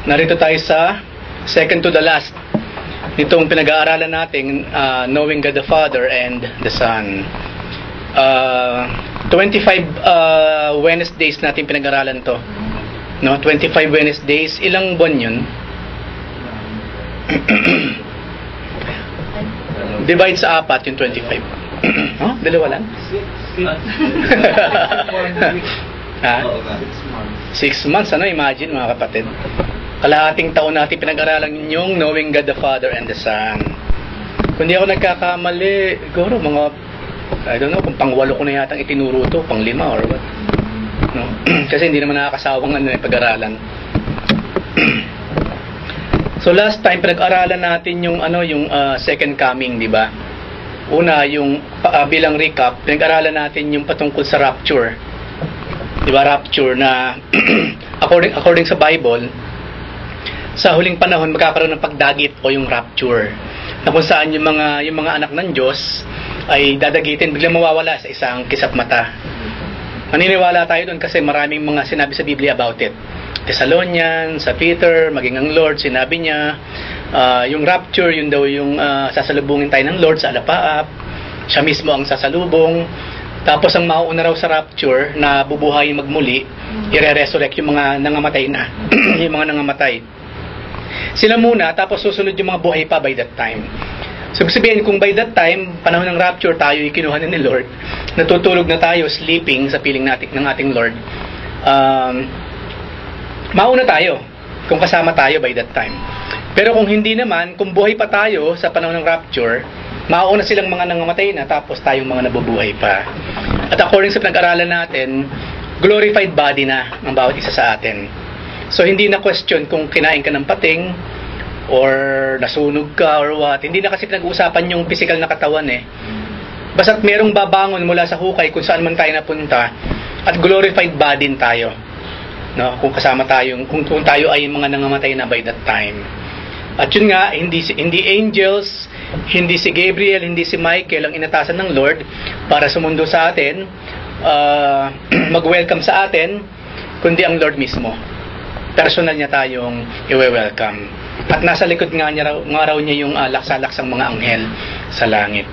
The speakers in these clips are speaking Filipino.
Narito tayo sa second to the last nitong pinag-aaralan natin, knowing God the Father and the Son. 25 Wednesdays natin pinag-aaralan to. No, 25 Wednesdays, ilang buwan yun? Divide sa 4 yung 25. Oh, dalawa lang? Ha? 6 months, ano? Imagine, mga kapatid. Kalahating taon natin pinag-aralan yung knowing God the Father and the Son. Kung di ako nagkakamali, siguro mga, I don't know, kung pang-8 ko na yatang itinuro to, pang-5 or what. No? Kasi hindi naman nakakasawang pag-aralan. So last time pinag-aralan natin yung second coming, di ba? Una, yung bilang recap, pinag-aralan natin yung patungkol sa rapture. Di ba, rapture na according sa Bible, sa huling panahon magkakaroon ng pagdagit o yung rapture. Na kung saan yung mga anak ng Diyos ay dadagitin, biglang mawawala sa isang kisap mata. Maniniwala tayo doon kasi maraming mga sinabi sa Biblia about it. Thessalonians, sa Peter, maging ang Lord, sinabi niya, yung rapture, yun daw yung sasalubungin tayo ng Lord sa alapaap. Siya mismo ang sasalubong. Tapos ang mauuna raw sa rapture na bubuhayin magmuli, i-resurrect yung mga nangamatay na. Yung mga nangamatay. Sila muna, tapos susunod yung mga buhay pa by that time. So sabihin, kung by that time, panahon ng rapture, tayo ikinuha ni Lord, natutulog na tayo, sleeping sa piling natin ng ating Lord, mauna tayo kung kasama tayo by that time. Pero kung hindi naman, kung buhay pa tayo sa panahon ng rapture, mauna silang mga nangamatay na, tapos tayong mga nabubuhay pa. At according sa pinag-aralan natin, glorified body na ang bawat isa sa atin. So hindi na question kung kinain ka ng pating or nasunog ka or what. Hindi na kasi pinag-uusapan yung physical na katawan Basta't merong babangon mula sa hukay kung saan man tayo napunta, at glorified body tayo. No, kung kasama tayo, kung tayo ay mga nangamatay na by that time. At yun nga, hindi angels, hindi si Gabriel, hindi si Michael ang inatasan ng Lord para sumundo sa atin, mag-welcome sa atin, kundi ang Lord mismo. Personal niya tayong i-welcome. At nasa likod nga raw niya yung laksa-laksang mga anghel sa langit.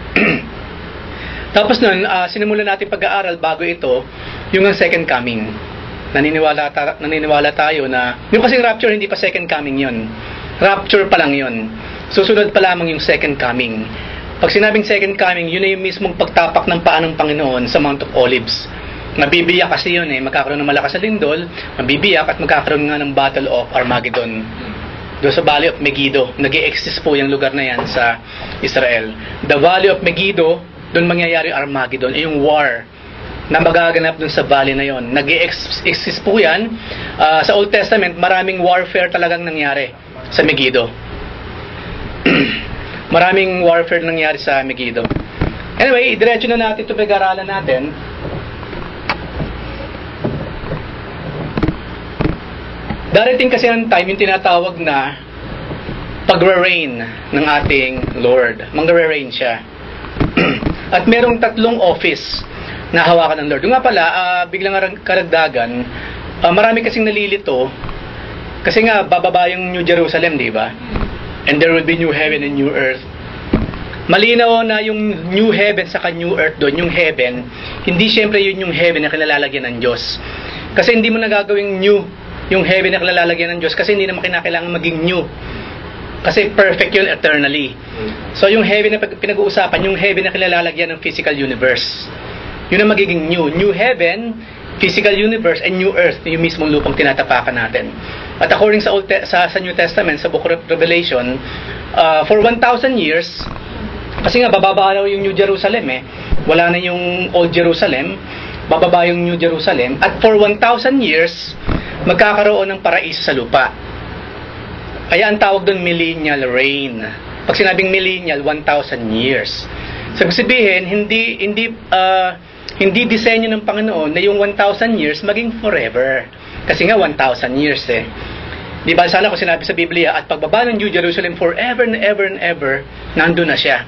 Tapos nun, sinimulan natin pag-aaral bago ito, yung second coming. Naniniwala tayo na, yung kasing rapture, hindi pa second coming yun. Rapture pa lang yun. Susunod pa lamang yung second coming. Pag sinabing second coming, yun na yung mismong pagtapak ng paa ng Panginoon sa Mount of Olives. Mabibiyak kasi yun magkakaroon ng malakas na lindol, mabibiyak at magkakaroon nga ng Battle of Armageddon. Doon sa Valley of Megiddo, nag-i-exist po yung lugar na yan sa Israel. The Valley of Megiddo, doon mangyayari Armageddon, yung war na magaganap doon sa valley na yon. Nag-i-exist po yan. Sa Old Testament, maraming warfare talagang nangyari sa Megiddo. Maraming warfare nangyari sa Megiddo. Anyway, diretso na natin ito pag-aralan natin. Darating kasi ang time yung tinatawag na pag-reign ng ating Lord. Mang-reign siya. At merong 3 office na hawakan ng Lord. Yung nga pala, biglang karagdagan, marami kasing nalilito kasi nga bababa yung New Jerusalem, di ba? And there will be new heaven and new earth. Malinaw na yung new heaven saka new earth doon, yung heaven, hindi syempre yun yung heaven na kinalalagyan ng Diyos. Kasi hindi mo nagagawing new yung heaven na kinalalagyan ng Diyos kasi hindi naman kinakailangan maging new. Kasi perfect yun eternally. So yung heaven na pinag-uusapan, yung heaven na kinalalagyan ng physical universe. Yun ang magiging new. New heaven, physical universe, and new earth, yung mismong lupang tinatapakan natin. At according sa New Testament, sa Book of Revelation, for 1,000 years, kasi nga bababa raw yung New Jerusalem wala na yung Old Jerusalem, bababa yung New Jerusalem, at for 1,000 years, magkakaroon ng paraiso sa lupa. Kaya ang tawag doon millennial reign. Pag sinabing millennial, 1,000 years. So sabihin, hindi disenyo ng Panginoon na yung 1,000 years maging forever. Kasi nga 1,000 years Di ba sana kung sinabi sa Biblia, at pagbaba ng New Jerusalem forever and ever and ever, nandun na siya.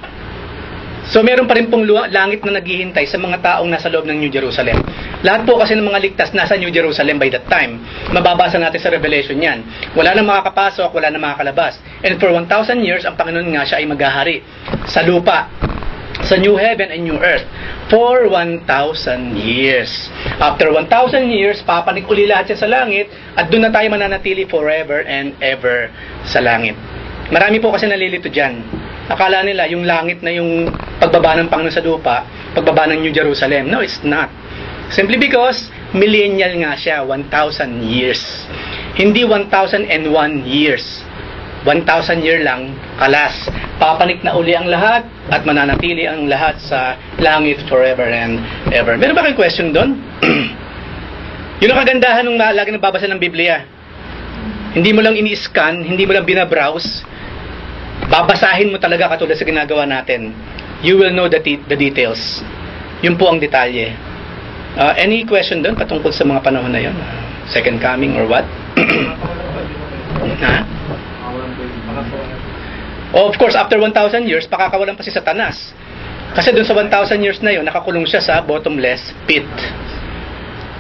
So meron pa rin pong langit na naghihintay sa mga taong nasa loob ng New Jerusalem. Lahat po kasi ng mga ligtas nasa New Jerusalem by that time. Mababasa natin sa Revelation yan. Wala nang makakapasok, wala nang makakalabas. And for 1,000 years, ang Panginoon nga siya ay maghahari sa lupa, sa new heaven and new earth, for 1,000 years. After 1,000 years, papanik uli lahat siya sa langit, at doon na tayo mananatili forever and ever sa langit. Marami po kasi nalilito dyan. Akala nila yung langit na yung pagbaba ng Panginoon sa lupa, pagbaba ng New Jerusalem. No, it's not. Simply because millennial nga siya, 1,000 years. Hindi 1,001 years. 1,000 year lang, kalas. Papanik na uli ang lahat at mananatili ang lahat sa langit forever and ever. Meron ba kayong question doon? Yun ang kagandahan nung lagi nagbabasa ng Biblia. Hindi mo lang ini-scan, hindi mo lang binabrowse. Babasahin mo talaga katulad sa ginagawa natin. You will know the details. Yun po ang detalye. Any question doon patungkol sa mga panahon na yun? Second coming or what? Ha? Oh, of course, after 1,000 years, pakakawalan pa si Satanas. Kasi doon sa 1,000 years na yun, nakakulong siya sa bottomless pit.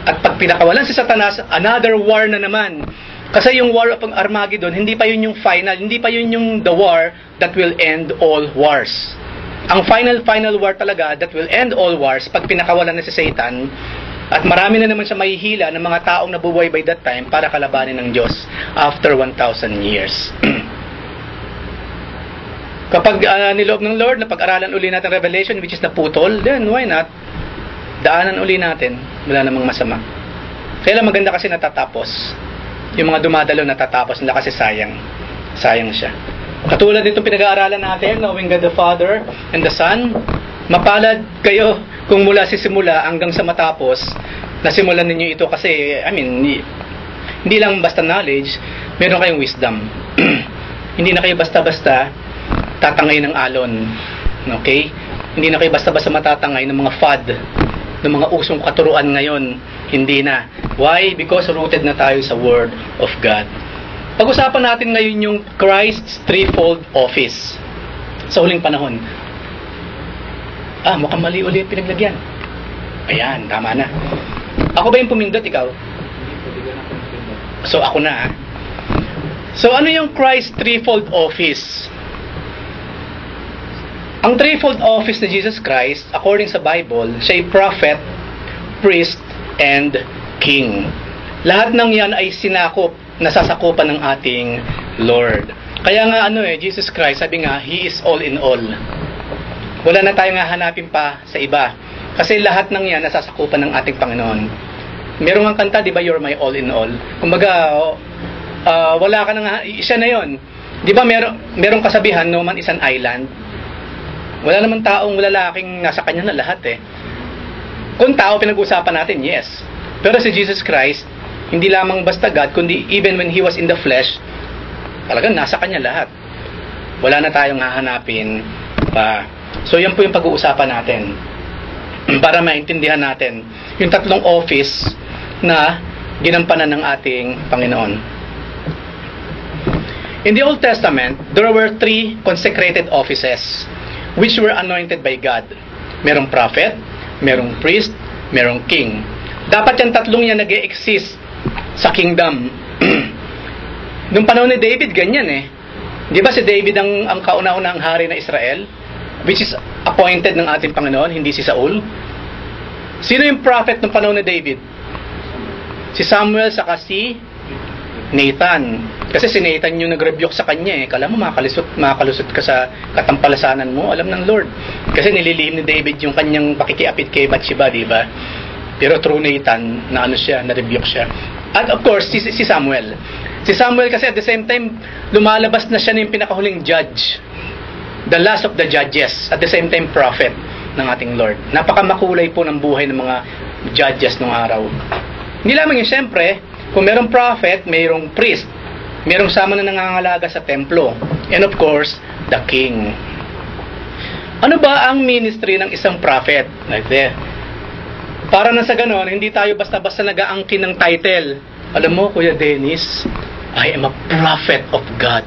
At pag pinakawalan si Satanas, another war na naman. Kasi yung war of Armageddon, hindi pa yun yung final, hindi pa yun yung the war that will end all wars. Ang final war talaga that will end all wars, pag pinakawalan na si Satan, at marami na naman siya mahihila ng mga taong nabubuhay by that time para kalabanin ng Diyos after 1,000 years. Kapag niloob ng Lord na pag-aralan uli natin Revelation, which is naputol, then why not? Daanan uli natin, wala namang masama. Kaya lang maganda kasi natatapos. Yung mga dumadalo natatapos nila kasi sayang siya. Katulad nitong pinag-aaralan natin, knowing God the Father and the Son, mapalad kayo kung mula sa simula hanggang sa matapos, nasimulan ninyo ito kasi, hindi lang basta knowledge, meron kayong wisdom. Hindi na kayo basta-basta tatangay ng alon. Okay? Hindi na kayo basta-basta matatangay ng mga fad, ng mga usong katuruan ngayon. Hindi na. Why? Because rooted na tayo sa Word of God. Pag-usapan natin ngayon yung Christ's threefold office sa huling panahon. Mukhang mali ulit pinaglagyan. Ayan, tama na. Ako ba yung pumindot, ikaw? So, ako na. So, ano yung Christ's threefold office? Ang threefold office ni Jesus Christ, according sa Bible, siya ay prophet, priest, and king. Lahat ng yan ay sinakop, nasasakupan ng ating Lord. Kaya nga Jesus Christ, sabi nga, He is all in all. Wala na tayong hahanapin pa sa iba. Kasi lahat ng yan nasasakupan ng ating Panginoon. Merong ang kanta, di ba, You're my all in all. Kumbaga, wala ka nang, siya na yon. Di ba, merong kasabihan, no man is an island. Wala namang taong lalaking nasa kanya na lahat eh. Kung tao pinag-usapan natin, yes. Pero si Jesus Christ, hindi lamang basta God, kundi even when He was in the flesh, talagang nasa kanya lahat. Wala na tayong hahanapin pa. So yan po yung pag-uusapan natin. Para maintindihan natin yung tatlong office na ginampanan ng ating Panginoon. In the Old Testament, there were 3 consecrated offices which were anointed by God. Merong prophet, merong priest, merong king. Dapat yung tatlong yan nag-e-exist sa kingdom. Nung panahon ni David, ganyan eh. Di ba si David ang kauna-unang hari na Israel? Which is appointed ng ating Panginoon, hindi si Saul. Sino yung prophet ng panahon ni David? Si Samuel saka si Nathan. Kasi si Nathan yung nag-rebuke sa kanya eh. Kala mo makalusot ka sa katampalasanan mo. Alam ng Lord. Kasi nililihim ni David yung kanyang pakikiapit kay Bathsheba, di ba? Pero through Nathan, na-rebuke siya. At of course, si Samuel. Si Samuel kasi at the same time, lumalabas na siya na yung pinakahuling judge. The last of the judges. At the same time, prophet ng ating Lord. Napakamakulay po ng buhay ng mga judges nung araw. Hindi lamang yun, siyempre, kung merong prophet, merong priest, merong sama na nangangalaga sa templo. And of course, the king. Ano ba ang ministry ng isang prophet? Like there. Para na sa ganon, hindi tayo basta-basta nag-aangkin ng title. Alam mo, Kuya Dennis, I am a prophet of God.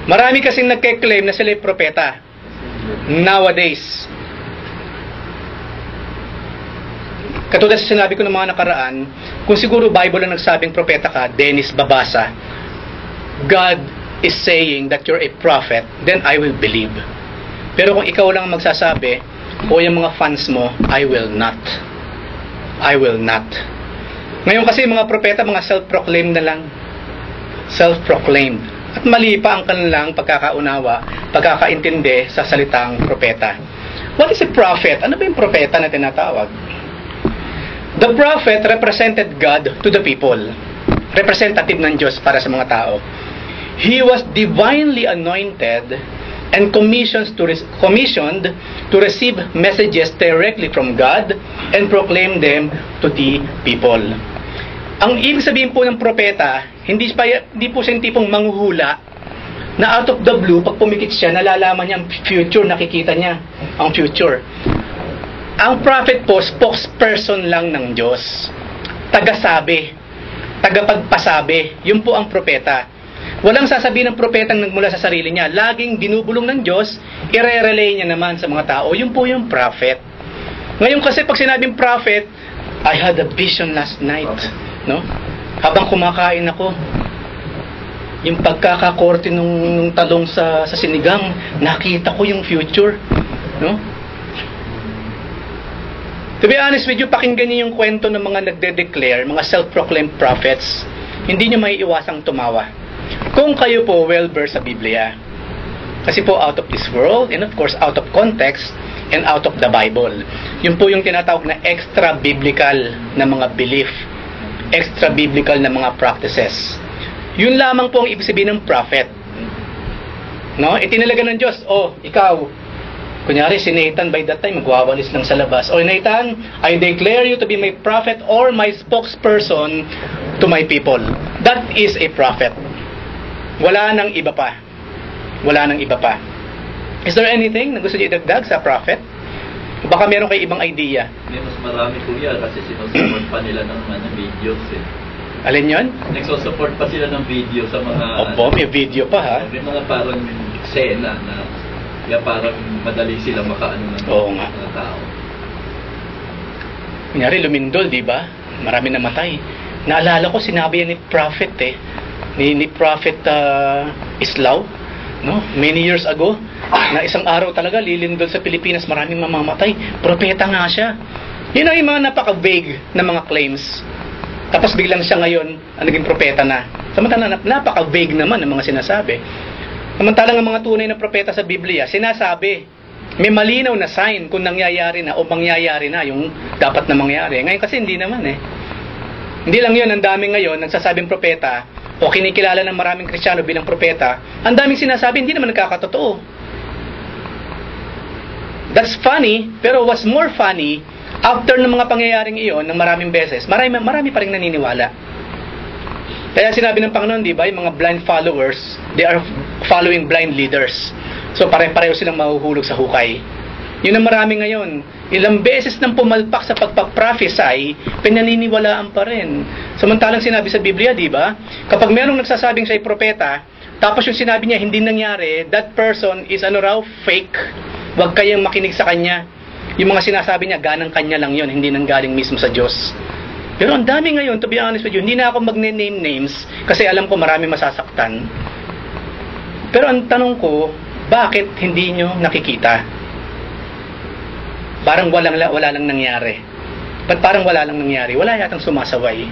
Marami kasing nagke-claim na sila propeta nowadays. Katulad sa sinabi ko ng mga nakaraan, kung siguro Bible ang nagsabing propeta ka, Dennis Babasa, God is saying that you're a prophet, then I will believe. Pero kung ikaw lang magsasabi, o yung mga fans mo, I will not. I will not. Ngayon kasi mga propeta, mga self-proclaimed na lang. Self-proclaimed. At mali pa ang kanilang pagkakaunawa, pagkakaintindi sa salitang propeta. What is a prophet? Ano ba yung propeta na tinatawag? The prophet represented God to the people. Representative ng Diyos para sa mga tao. He was divinely anointed and commissioned to receive messages directly from God and proclaim them to the people. Ang ibig sabihin po ng propeta, hindi po siya yung tipong manghuhula na out of the blue, pag pumikit siya, nalalaman niya ang future, nakikita niya ang future. Ang prophet po, spokesperson lang ng Diyos. Tagasabi, tagapagpasabi, yun po ang propeta. Walang sasabihin ng propetang nagmula sa sarili niya. Laging binubulong ng Diyos, i-relay niya naman sa mga tao. Yun po yung prophet. Ngayon kasi pag sinabing prophet, I had a vision last night. No? Habang kumakain ako, yung pagkakakorte nung talong sa sinigang, nakita ko yung future. No? To be honest with you, pakinggan niyo yung kwento ng mga nagde-declare, mga self-proclaimed prophets, hindi niyo may iwasang tumawa. Kung kayo po well-versed sa Biblia. Kasi po out of this world, and of course out of context, and out of the Bible. Yun po yung tinatawag na extra-biblical na mga belief, extra-biblical na mga practices. Yun lamang po ang ibig sabihin ng prophet. No? Itinalaga ng Diyos, ikaw, kunyari si Nathan by that time, magwawalis lang sa labas. Nathan, I declare you to be my prophet or my spokesperson to my people. That is a prophet. Wala nang iba pa. Wala nang iba pa. Is there anything na gusto niyo idagdag sa prophet? Baka meron kayo ibang idea. Mas marami po yan kasi sinusupport pa nila ng videos eh. Alin yun? Nagsusupport pa sila ng video sa mga... Opo, may video pa ha. May mga parang sena na kaya parang madali sila makaano ng mga tao. Kunyari, Lumindol, di ba? Marami namatay. Naalala ko, sinabi yan ni prophet ni Prophet Islao, no? Many years ago, na isang araw talaga lilindol sa Pilipinas, maraming mamamatay. Propeta nga siya. Yun ay mga napaka-vague na mga claims. Tapos biglang siya ngayon naging propeta na. Samantala napaka-vague naman ang mga sinasabi. Samantalang ang mga tunay na propeta sa Biblia, sinasabi, may malinaw na sign kung nangyayari na o mangyayari na yung dapat na mangyari. Ngayon kasi hindi naman Hindi lang yun, ang dami ngayon nagsasabing propeta o kinikilala ng maraming Kristiyano bilang propeta, ang daming sinasabi, hindi naman nagkakatotoo. That's funny, pero what's more funny, after ng mga pangyayaring iyon, ng maraming beses, marami pa rin naniniwala. Kaya sinabi ng Panginoon, di ba, yung mga blind followers, they are following blind leaders. So pare-pareho silang mahuhulog sa hukay. Yun ang marami ngayon. Ilang beses nang pumalpak sa pagpaprophesy, pinaniniwalaan pa rin. Samantalang sinabi sa Biblia, di ba? Kapag merong nagsasabing siya'y propeta, tapos yung sinabi niya hindi nangyari, that person is fake. Huwag kayong makinig sa kanya. Yung mga sinasabi niya, ganang kanya lang yun, hindi nang galing mismo sa Diyos. Pero ang dami ngayon, to be honest with you, hindi na ako magne-name names kasi alam ko marami masasaktan. Pero ang tanong ko, bakit hindi nyo nakikita? Parang wala lang nangyari. Ba't parang wala lang nangyari? Wala yatang sumasaway.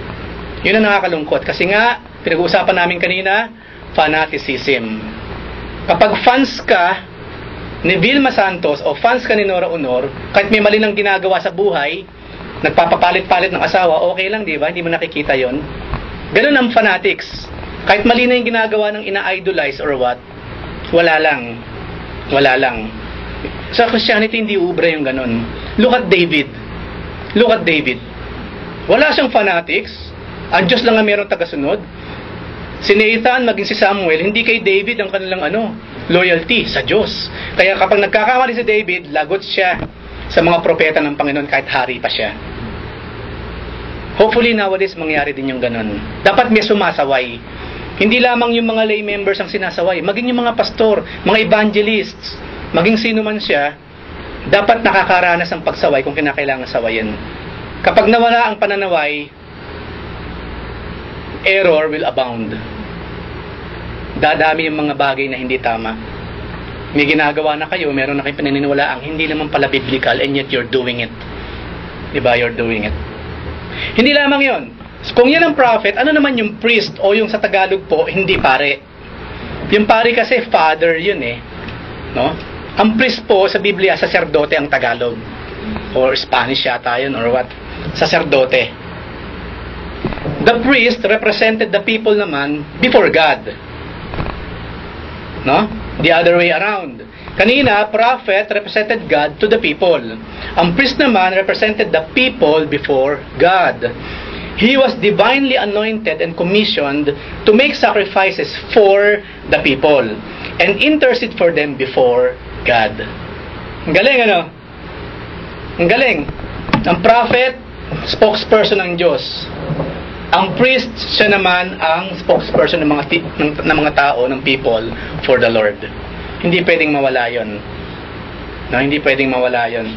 Yun ang nakakalungkot. Kasi nga, pinag-uusapan namin kanina, fanaticism. Kapag fans ka ni Vilma Santos o fans ka ni Nora Honor, kahit may mali nang ginagawa sa buhay, nagpapapalit-palit ng asawa, okay lang, di ba? Hindi mo nakikita yon. Ganun ang fanatics. Kahit mali na yung ginagawa ng ina-idolize or what, wala lang. Wala lang. Sa Christianity, hindi ubra yung ganun. Look at David. Look at David. Wala siyang fanatics. Ang Diyos lang ang mayroong tagasunod. Si Nathan, maging si Samuel, hindi kay David ang kanilang loyalty sa Diyos. Kaya kapag nagkakamali si David, lagot siya sa mga propeta ng Panginoon kahit hari pa siya. Hopefully nowadays mangyari din yung ganun. Dapat may sumasaway. Hindi lamang yung mga lay members ang sinasaway, maging yung mga pastor, mga evangelists, maging sino man siya, dapat nakakaranas ng pagsaway kung kinakailangan sawayin. Kapag nawala ang pananaway, error will abound. Dadami yung mga bagay na hindi tama. May ginagawa na kayo, meron na kayong pinaniniwalaang hindi naman pala biblical, and yet you're doing it. Diba? You're doing it. Hindi lamang yon. Kung yan ang prophet, ano naman yung priest o yung sa Tagalog po, hindi pare. Yung pare kasi father yun eh. No? Ang priest po sa Biblia, sacerdote ang Tagalog. Or Spanish yata yun or what. Sacerdote. The priest represented the people naman before God. No? The other way around. Kanina, prophet represented God to the people. Ang priest naman represented the people before God. He was divinely anointed and commissioned to make sacrifices for the people and intercede for them before God. Ang galing, ano? Ang galing. Ang prophet, spokesperson ng Diyos. Ang priest, siya naman ang spokesperson ng mga tao, ng people, for the Lord. Hindi pwedeng mawala yon. No, hindi pwedeng mawala yon.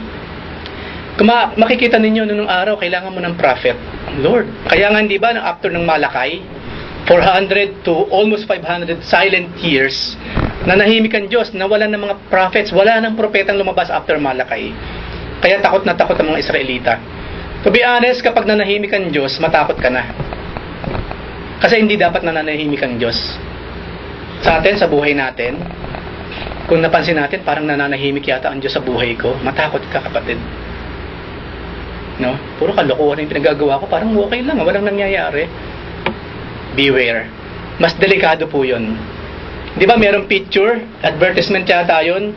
Kung makikita ninyo nung araw, kailangan mo ng prophet. Lord, kaya nga hindi ba, after ng Malakay, 400 to almost 500 silent years, nanahimik ang Diyos, nawalan ng mga prophets, wala ng propetang lumabas after Malakay. Kaya takot na takot ang mga Israelita. To be honest, kapag nanahimik ang Diyos, matakot ka na. Kasi hindi dapat nananahimik ang Diyos. Sa atin, sa buhay natin, kung napansin natin, parang nananahimik yata ang Diyos sa buhay ko, matakot ka, kapatid. No? Puro kalokohan yung pinagagawa ko, parang okay lang, walang nangyayari. Beware. Mas delikado po yun. Di ba merong picture, advertisement yata yun,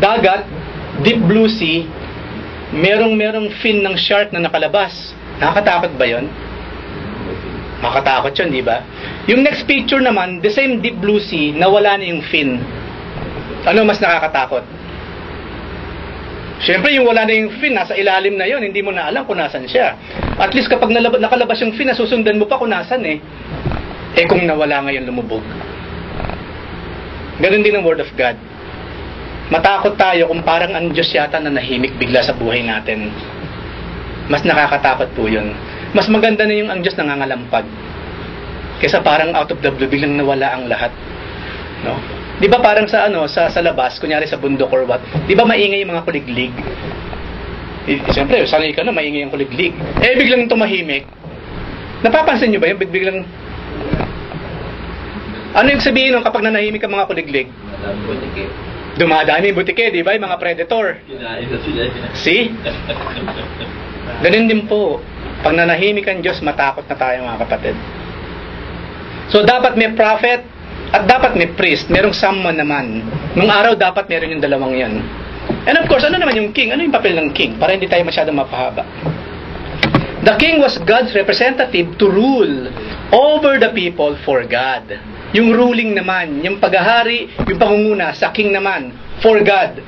dagat, deep blue sea, merong fin ng shark na nakalabas. Nakakatakot ba yun? Makakatakot yun, di ba? Yung next picture naman, the same deep blue sea, nawala na yung fin. Ano mas nakakatakot? Siyempre, yung wala na yung fin, nasa ilalim na yon, hindi mo na alam kung nasan siya. At least kapag nakalabas yung fin, nasusundan mo pa kung nasan eh. Eh kung nawala ngayon, lumubog. Ganon din ang Word of God. Matakot tayo kung parang ang Diyos yata na nahimik bigla sa buhay natin. Mas nakakatakot po yun. Mas maganda na yung ang Diyos nangangalampag. Kaysa parang out of the blue, biglang nawala ang lahat. No? Di ba parang sa sa labas, kunyari sa bundok or what, di ba maingay yung mga kuliglig? Siyempre, sanay ka na, maingay yung kuliglig. Eh, biglang tumahimik. Napapansin nyo ba yung biglang... Ano yung sabihin nung kapag nanahimik ang mga kuliglig? Dumadami yung butike, di ba? Yung mga predator. Kinain na sila. See? Ganun din po. Pag nanahimik ang Diyos, matakot na tayo mga kapatid. So, dapat may prophet at dapat may priest. Merong someone naman. Nung araw, dapat meron yung dalawang yan. And of course, ano naman yung king? Ano yung papel ng king? Para hindi tayo masyadong mapahaba. The king was God's representative to rule over the people for God. Yung ruling naman, yung paghahari, yung pangunguna sa king naman, for God.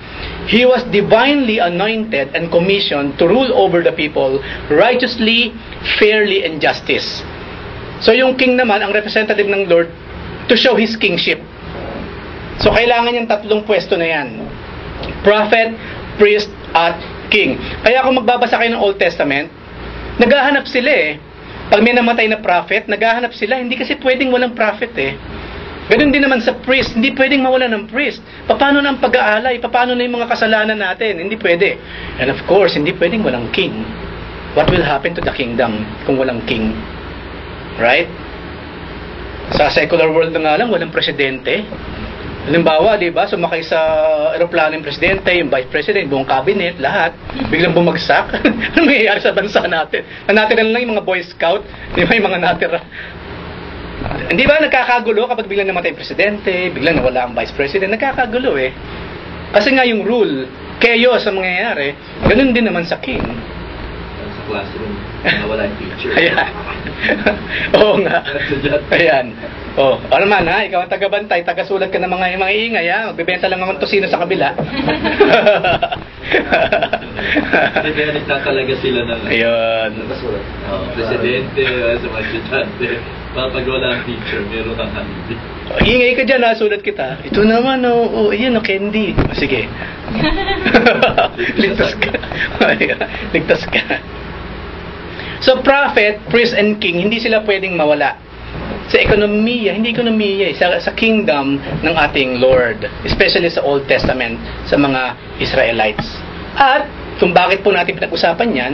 He was divinely anointed and commissioned to rule over the people righteously, fairly, and justice. So yung king naman, ang representative ng Lord, to show His kingship. So kailangan yung tatlong pwesto na yan. Prophet, priest, at king. Kaya kung magbabasa kayo ng Old Testament, naghahanap sila eh. Pag may namatay na prophet, naghahanap sila. Hindi kasi pwedeng walang prophet eh. Ganun din naman sa priest, hindi pwedeng mawala ng priest. Paano na ang pag-aalay? Paano na yung mga kasalanan natin? Hindi pwede. And of course, hindi pwedeng walang king. What will happen to the kingdom kung walang king? Right? Sa secular world na nga lang, walang presidente. Halimbawa, di ba, sumakay sa aeroplano yung presidente, yung vice president, buong cabinet, lahat, biglang bumagsak. Ano mayayari sa bansa natin? Natira lang yung mga boy scout, di ba, yung mga natira. Hindi ba nagkakagulo kapag biglang namatay yung presidente, biglang nawala ang vice president, nagkakagulo eh. Kasi nga yung rule, chaos ang mangyayari, ganun din naman sa king. Sa classroom, nawala yung teacher. Ayan. Oo nga. Ayan. Oh, ano man ha, ikaw ang tagabantay, tagasulat ka ng mga ingay ha, magbibenta lang naman tosino sa kabila. Kasi kaya nagtatalaga sila ng ayun. presidente, sa mga estudyante. Pag wala ang teacher, meron kang halibig. Ingay ka dyan, sulat kita. Ito naman, ayan, candy. Sige. Ligtas ka. Ligtas ka. So, prophet, priest, and king, hindi sila pwedeng mawala. Sa ekonomiya, hindi ekonomiya, sa kingdom ng ating Lord. Especially sa Old Testament, sa mga Israelites. At, kung bakit po natin pinag-usapan yan,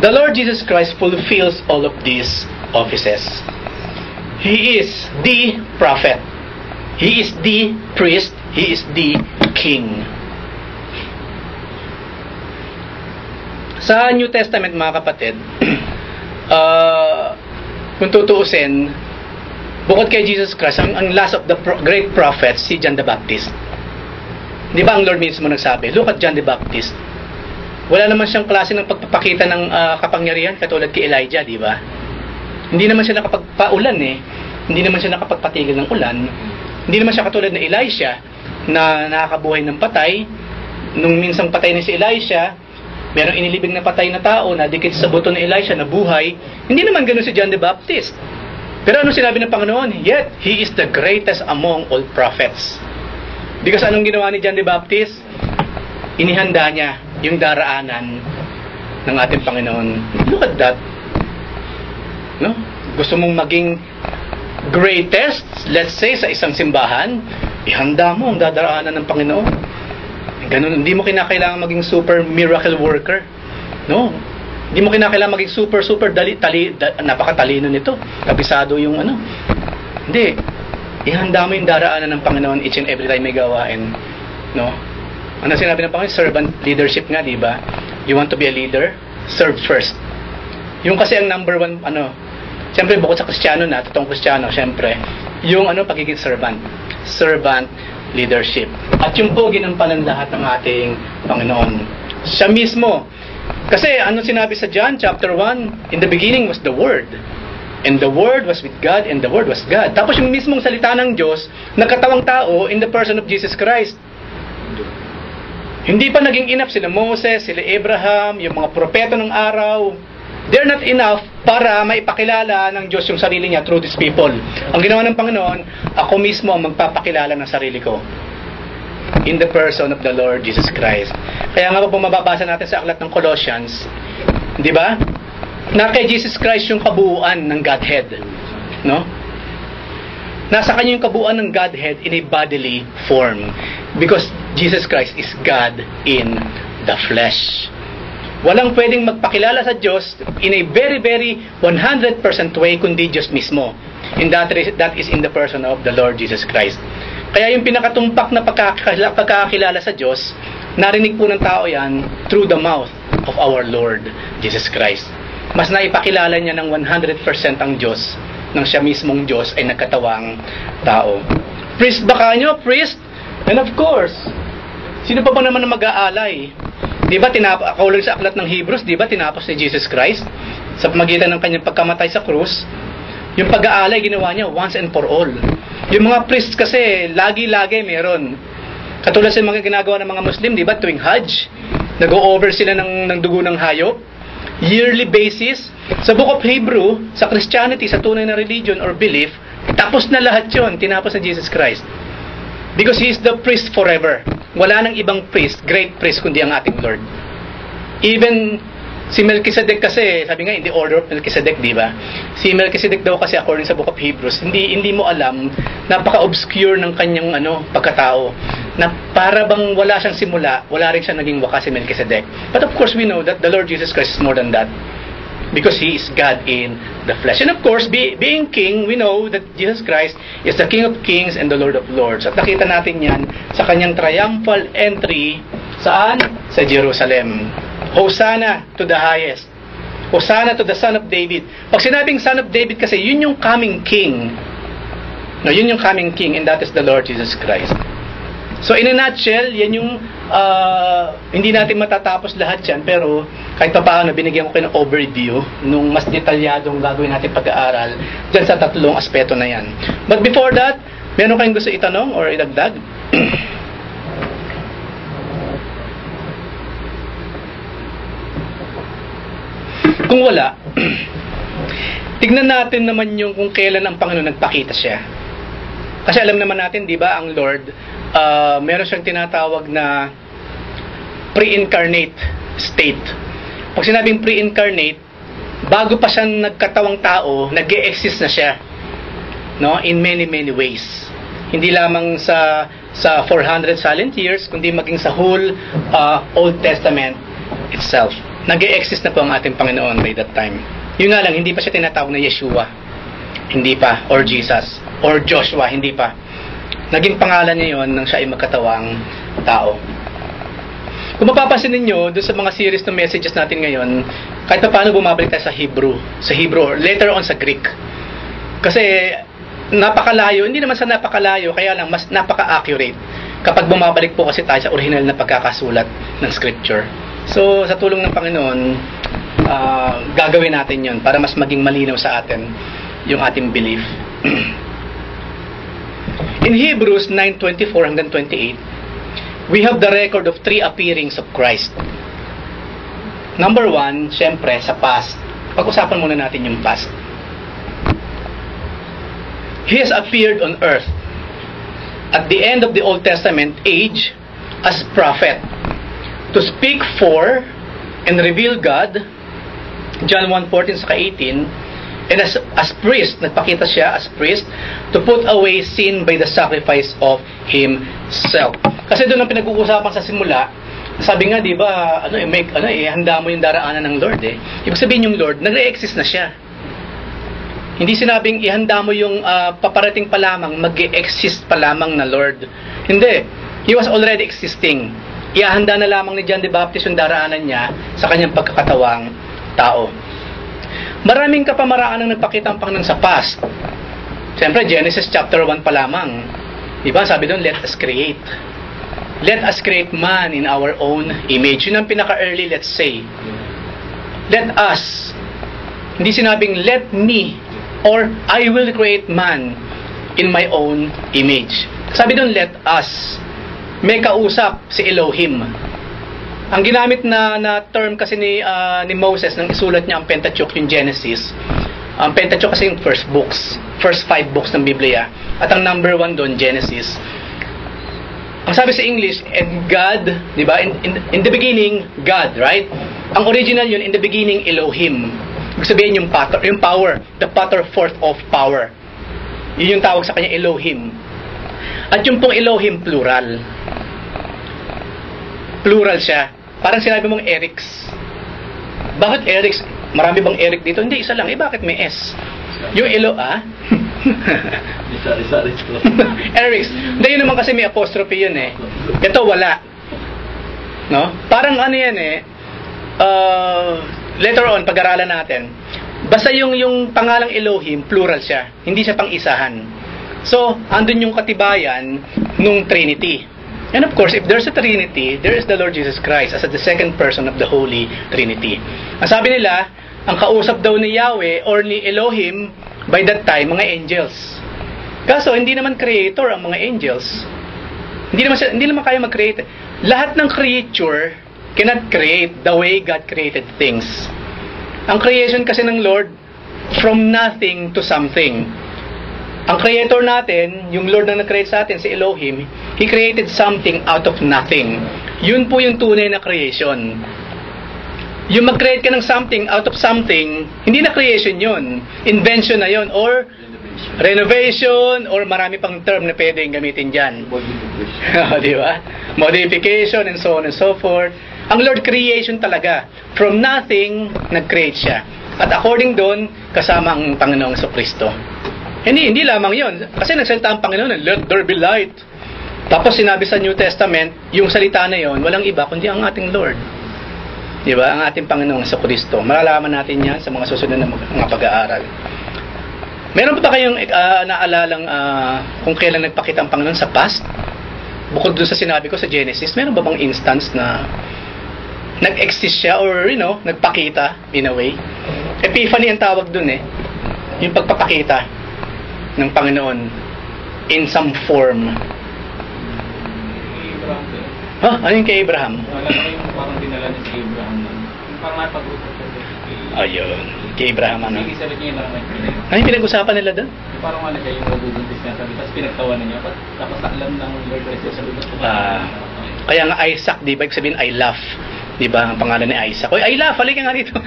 the Lord Jesus Christ fulfills all of these offices. He is the prophet. He is the priest. He is the king. Sa New Testament, mga kapatid, kung tutuusin, bukod kay Jesus Christ, ang last of the great prophets, si John the Baptist. Di ba ang Lord mismo nagsabi, look at John the Baptist. Wala naman siyang klase ng pagpapakita ng kapangyarihan katulad kay Elijah, di ba? Hindi naman siya nakapagpaulan Hindi naman siya nakapagpatigil ng ulan. Hindi naman siya katulad na Elisha na nakakabuhay ng patay. Nung minsang patay na si Elisha, merong inilibing na patay na tao na dikit sa buto ni Elisha na buhay. Hindi naman ganoon si John the Baptist. Pero ano sinabi ng Panginoon? Yet, he is the greatest among all prophets. Because anong ginawa ni John the Baptist? Inihanda niya yung daraanan ng ating Panginoon. Look at that. No? Gusto mong maging greatest, let's say, sa isang simbahan, ihanda mo ang dadaraanan ng Panginoon. Ganun, hindi mo kinakailangan maging super miracle worker. No? Hindi mo kinakailangan maging super napakatalino nito. Kabisado yung ano. Hindi. Ihanda mo yung daraanan ng Panginoon each and every time may gawain. No? Ano sinabi ng Panginoon? Servant leadership nga, di ba? You want to be a leader? Serve first. Yung kasi ang number one, siyempre bukod sa Kristiyano na, totoong Kristiyano, siyempre, yung pagiging servant. Servant leadership. At yung po ginampanan lahat ng ating Panginoon. Siya mismo. Kasi ano sinabi sa John chapter 1? In the beginning was the Word. And the Word was with God, and the Word was God. Tapos yung mismong salita ng Diyos, nagkatawang tao in the person of Jesus Christ. Hindi pa naging enough sila Moses, sila Abraham, yung mga propeta ng araw. They're not enough para maipakilala ng Diyos yung sarili niya through these people. Ang ginawa ng Panginoon, ako mismo ang magpapakilala ng sarili ko. In the person of the Lord Jesus Christ. Kaya nga po mababasa natin sa aklat ng Colossians, di ba? Na kay Jesus Christ yung kabuuan ng Godhead. No? Nasa kanya yung kabuuan ng Godhead in a bodily form. Because Jesus Christ is God in the flesh. Walang pwedeng magpakilala sa Diyos in a very, very 100% way kundi Diyos mismo. And that is in the person of the Lord Jesus Christ. Kaya yung pinakatumpak na pagkakakilala sa Diyos, narinig po ng tao yan through the mouth of our Lord Jesus Christ. Mas naipakilala niya ng 100% ang Diyos nang siya mismong Diyos ay nagkatawang tao. Priest ba kanyo? Priest? And of course, sino pa ba naman na mag-aalay? Di ba kaulang sa aklat ng Hebrews, di ba tinapos ni Jesus Christ sa pamagitan ng kanyang pagkamatay sa krus? Yung pag-aalay ginawa niya once and for all. Yung mga priests kasi lagi-lagi meron. Katulad sa mga ginagawa ng mga Muslim, di ba tuwing Hajj, nag-o-over sila ng dugo ng hayop, yearly basis. Sa Book of Hebrew, sa Christianity, sa tunay na religion or belief, tapos na lahat yun, tinapos na Jesus Christ. Because He is the priest forever. Wala nang ibang priest, great priest, kundi ang ating Lord. Even si Melchizedek kasi, sabi nga, in the order of Melchizedek, di ba? Si Melchizedek daw kasi, according sa Book of Hebrews, hindi mo alam, napaka-obscure ng kanyang pagkatao. Na para bang wala siyang simula, wala rin siyang naging wakas si Melchizedek. But of course, we know that the Lord Jesus Christ is more than that. Because He is God in the flesh. And of course, being King, we know that Jesus Christ is the King of Kings and the Lord of Lords. At nakita natin yan sa kanyang triumphal entry, saan? Sa Jerusalem. Hosanna to the highest. Hosanna to the Son of David. Pag sinabing Son of David kasi, yun yung coming King. No, yun yung coming King, and that is the Lord Jesus Christ. So in a nutshell, yan yung hindi natin matatapos lahat yan, pero kahit pa paano binigyan ko kayo ng overview nung mas detalyadong gagawin natin pag-aaral dyan sa tatlong aspeto na yan. But before that, meron kayong gusto itanong or idagdag? Kung wala, tignan natin naman yung kung kailan ang Panginoon nagpakita siya. Kasi alam naman natin, di ba, ang Lord, meron siyang tinatawag na pre-incarnate state. Pag sinabing pre-incarnate, bago pa siya nagkatawang tao, nag-e-exist na siya, no, in many ways. Hindi lamang sa 400 silent years, kundi maging sa whole Old Testament itself. Nag-e-exist na po ang ating Panginoon by that time. Yun nga lang, hindi pa siya tinatawag na Yeshua. Hindi pa. Or Jesus. Or Joshua. Hindi pa. Naging pangalan niya yun nang siya ay magkatawang tao. Kung mapapansin ninyo, doon sa mga series ng messages natin ngayon, kahit pa paano bumabalik tayo sa Hebrew, or later on sa Greek. Kasi napakalayo, hindi naman sa napakalayo, kaya lang mas napaka-accurate kapag bumabalik po kasi tayo sa original na pagkakasulat ng Scripture. So, sa tulong ng Panginoon, gagawin natin yon para mas maging malinaw sa atin yung ating belief. In Hebrews 9:24 hanggang 28, we have the record of 3 appearings of Christ. Number 1, syempre, sa past. Pag-usapan muna natin yung past. He has appeared on earth at the end of the Old Testament age as prophet to speak for and reveal God, John 1:14-18, and as priest, nagpakita siya as priest to put away sin by the sacrifice of himself. Kasi doon ang pinag-uusapan sa simula, sabi nga, di ba, handa mo yung daraanan ng Lord eh. Ibig sabihin yung Lord, nag-re-exist na siya. Hindi sinabing ihanda mo yung paparating pa lamang, mag-exist pa lamang na Lord. Hindi. He was already existing. Ihanda na lamang ni John the Baptist yung daraanan niya sa kanyang pagkakatawang tao. Maraming kapamaraan ang nagpakita ang Panginoon sa past. Siyempre, Genesis chapter 1 pa lamang. Diba? Sabi doon, let us create. Let us create man in our own image. Yun ang pinaka-early, let's say. Let us. Hindi sinabing, let me or I will create man in my own image. Sabi doon, let us. May kausap si Elohim. Ang ginamit na term kasi ni Moses nang isulat niya ang Pentateuch, yung Genesis. Ang Pentateuch kasi yung first 5 books ng Biblia. At ang number 1 doon, Genesis. Ang sabi sa English, and God, di ba? In the beginning, God, right? Ang original yun, in the beginning, Elohim. Ibig sabihin yung power, the pattern forth of power. Yun yung tawag sa kanya, Elohim. At yung pong Elohim, plural. Plural siya. Parang sinabi mong Erics. Bakit Erics? Marami bang Eric dito? Hindi, isa lang. Bakit may S? Yung Sorry. Erics. Hindi, yun naman kasi may apostrophe yun eh. Ito, wala. No? Parang ano yan eh. Later on, pag-aralan natin. Basta yung pangalang Elohim, plural siya. Hindi siya pang-isahan. So, andun yung katibayan nung Trinity. And of course, if there's a Trinity, there is the Lord Jesus Christ as the second person of the Holy Trinity. Ang sabi nila, ang kausap daw ni Yahweh or ni Elohim by that time, mga angels. Kaso, hindi naman creator ang mga angels. Hindi naman kaya mag-create. Lahat ng creature cannot create the way God created things. Ang creation kasi ng Lord, from nothing to something. Ang creator natin, yung Lord na nag-create sa atin, si Elohim, He created something out of nothing. Yun po yung tunay na creation. Yung mag-create ka ng something out of something, hindi na creation yun. Invention na yun, or renovation, or marami pang term na pwedeng gamitin dyan. Di ba? Modification, and so on and so forth. Ang Lord, creation talaga. From nothing, nag-create siya. At according doon, kasama ang Panginoong Jesucristo. Hindi lamang yon. Kasi nagsalita ang Panginoon, let there be light. Tapos sinabi sa New Testament, yung salita na yon, walang iba kundi ang ating Lord. Di ba? Ang ating Panginoong Jesucristo. Malalaman natin yan sa mga susunod na mga pag-aaral. Meron pa ba kayong naalalang kung kailan nagpakita ang Panginoon sa past? Bukod dun sa sinabi ko sa Genesis, meron ba bang instance na nag-exist siya or, nagpakita in a way? Epiphany ang tawag dun eh. Yung pagpapakita ng Panginoon in some form. Ano yung kay Abraham? Wala na yung parang dinala niya si Abraham. Yung parang napag-usap siya. Ayun. Kay Abraham, ano? Ibig sabihin niya yung mga nagpinag. Ano yung pinag-usapan nila doon? Parang ano kayo yung mabubuntis niya sabi, tapos pinagtawanan niya. Tapos alam ng Lord Christ sa lugar. Kaya nga Isaac, di ba? Ibig sabihin, I laugh. Di ba? Ang pangalan ni Isaac. Oy, I laugh. Halika nga dito.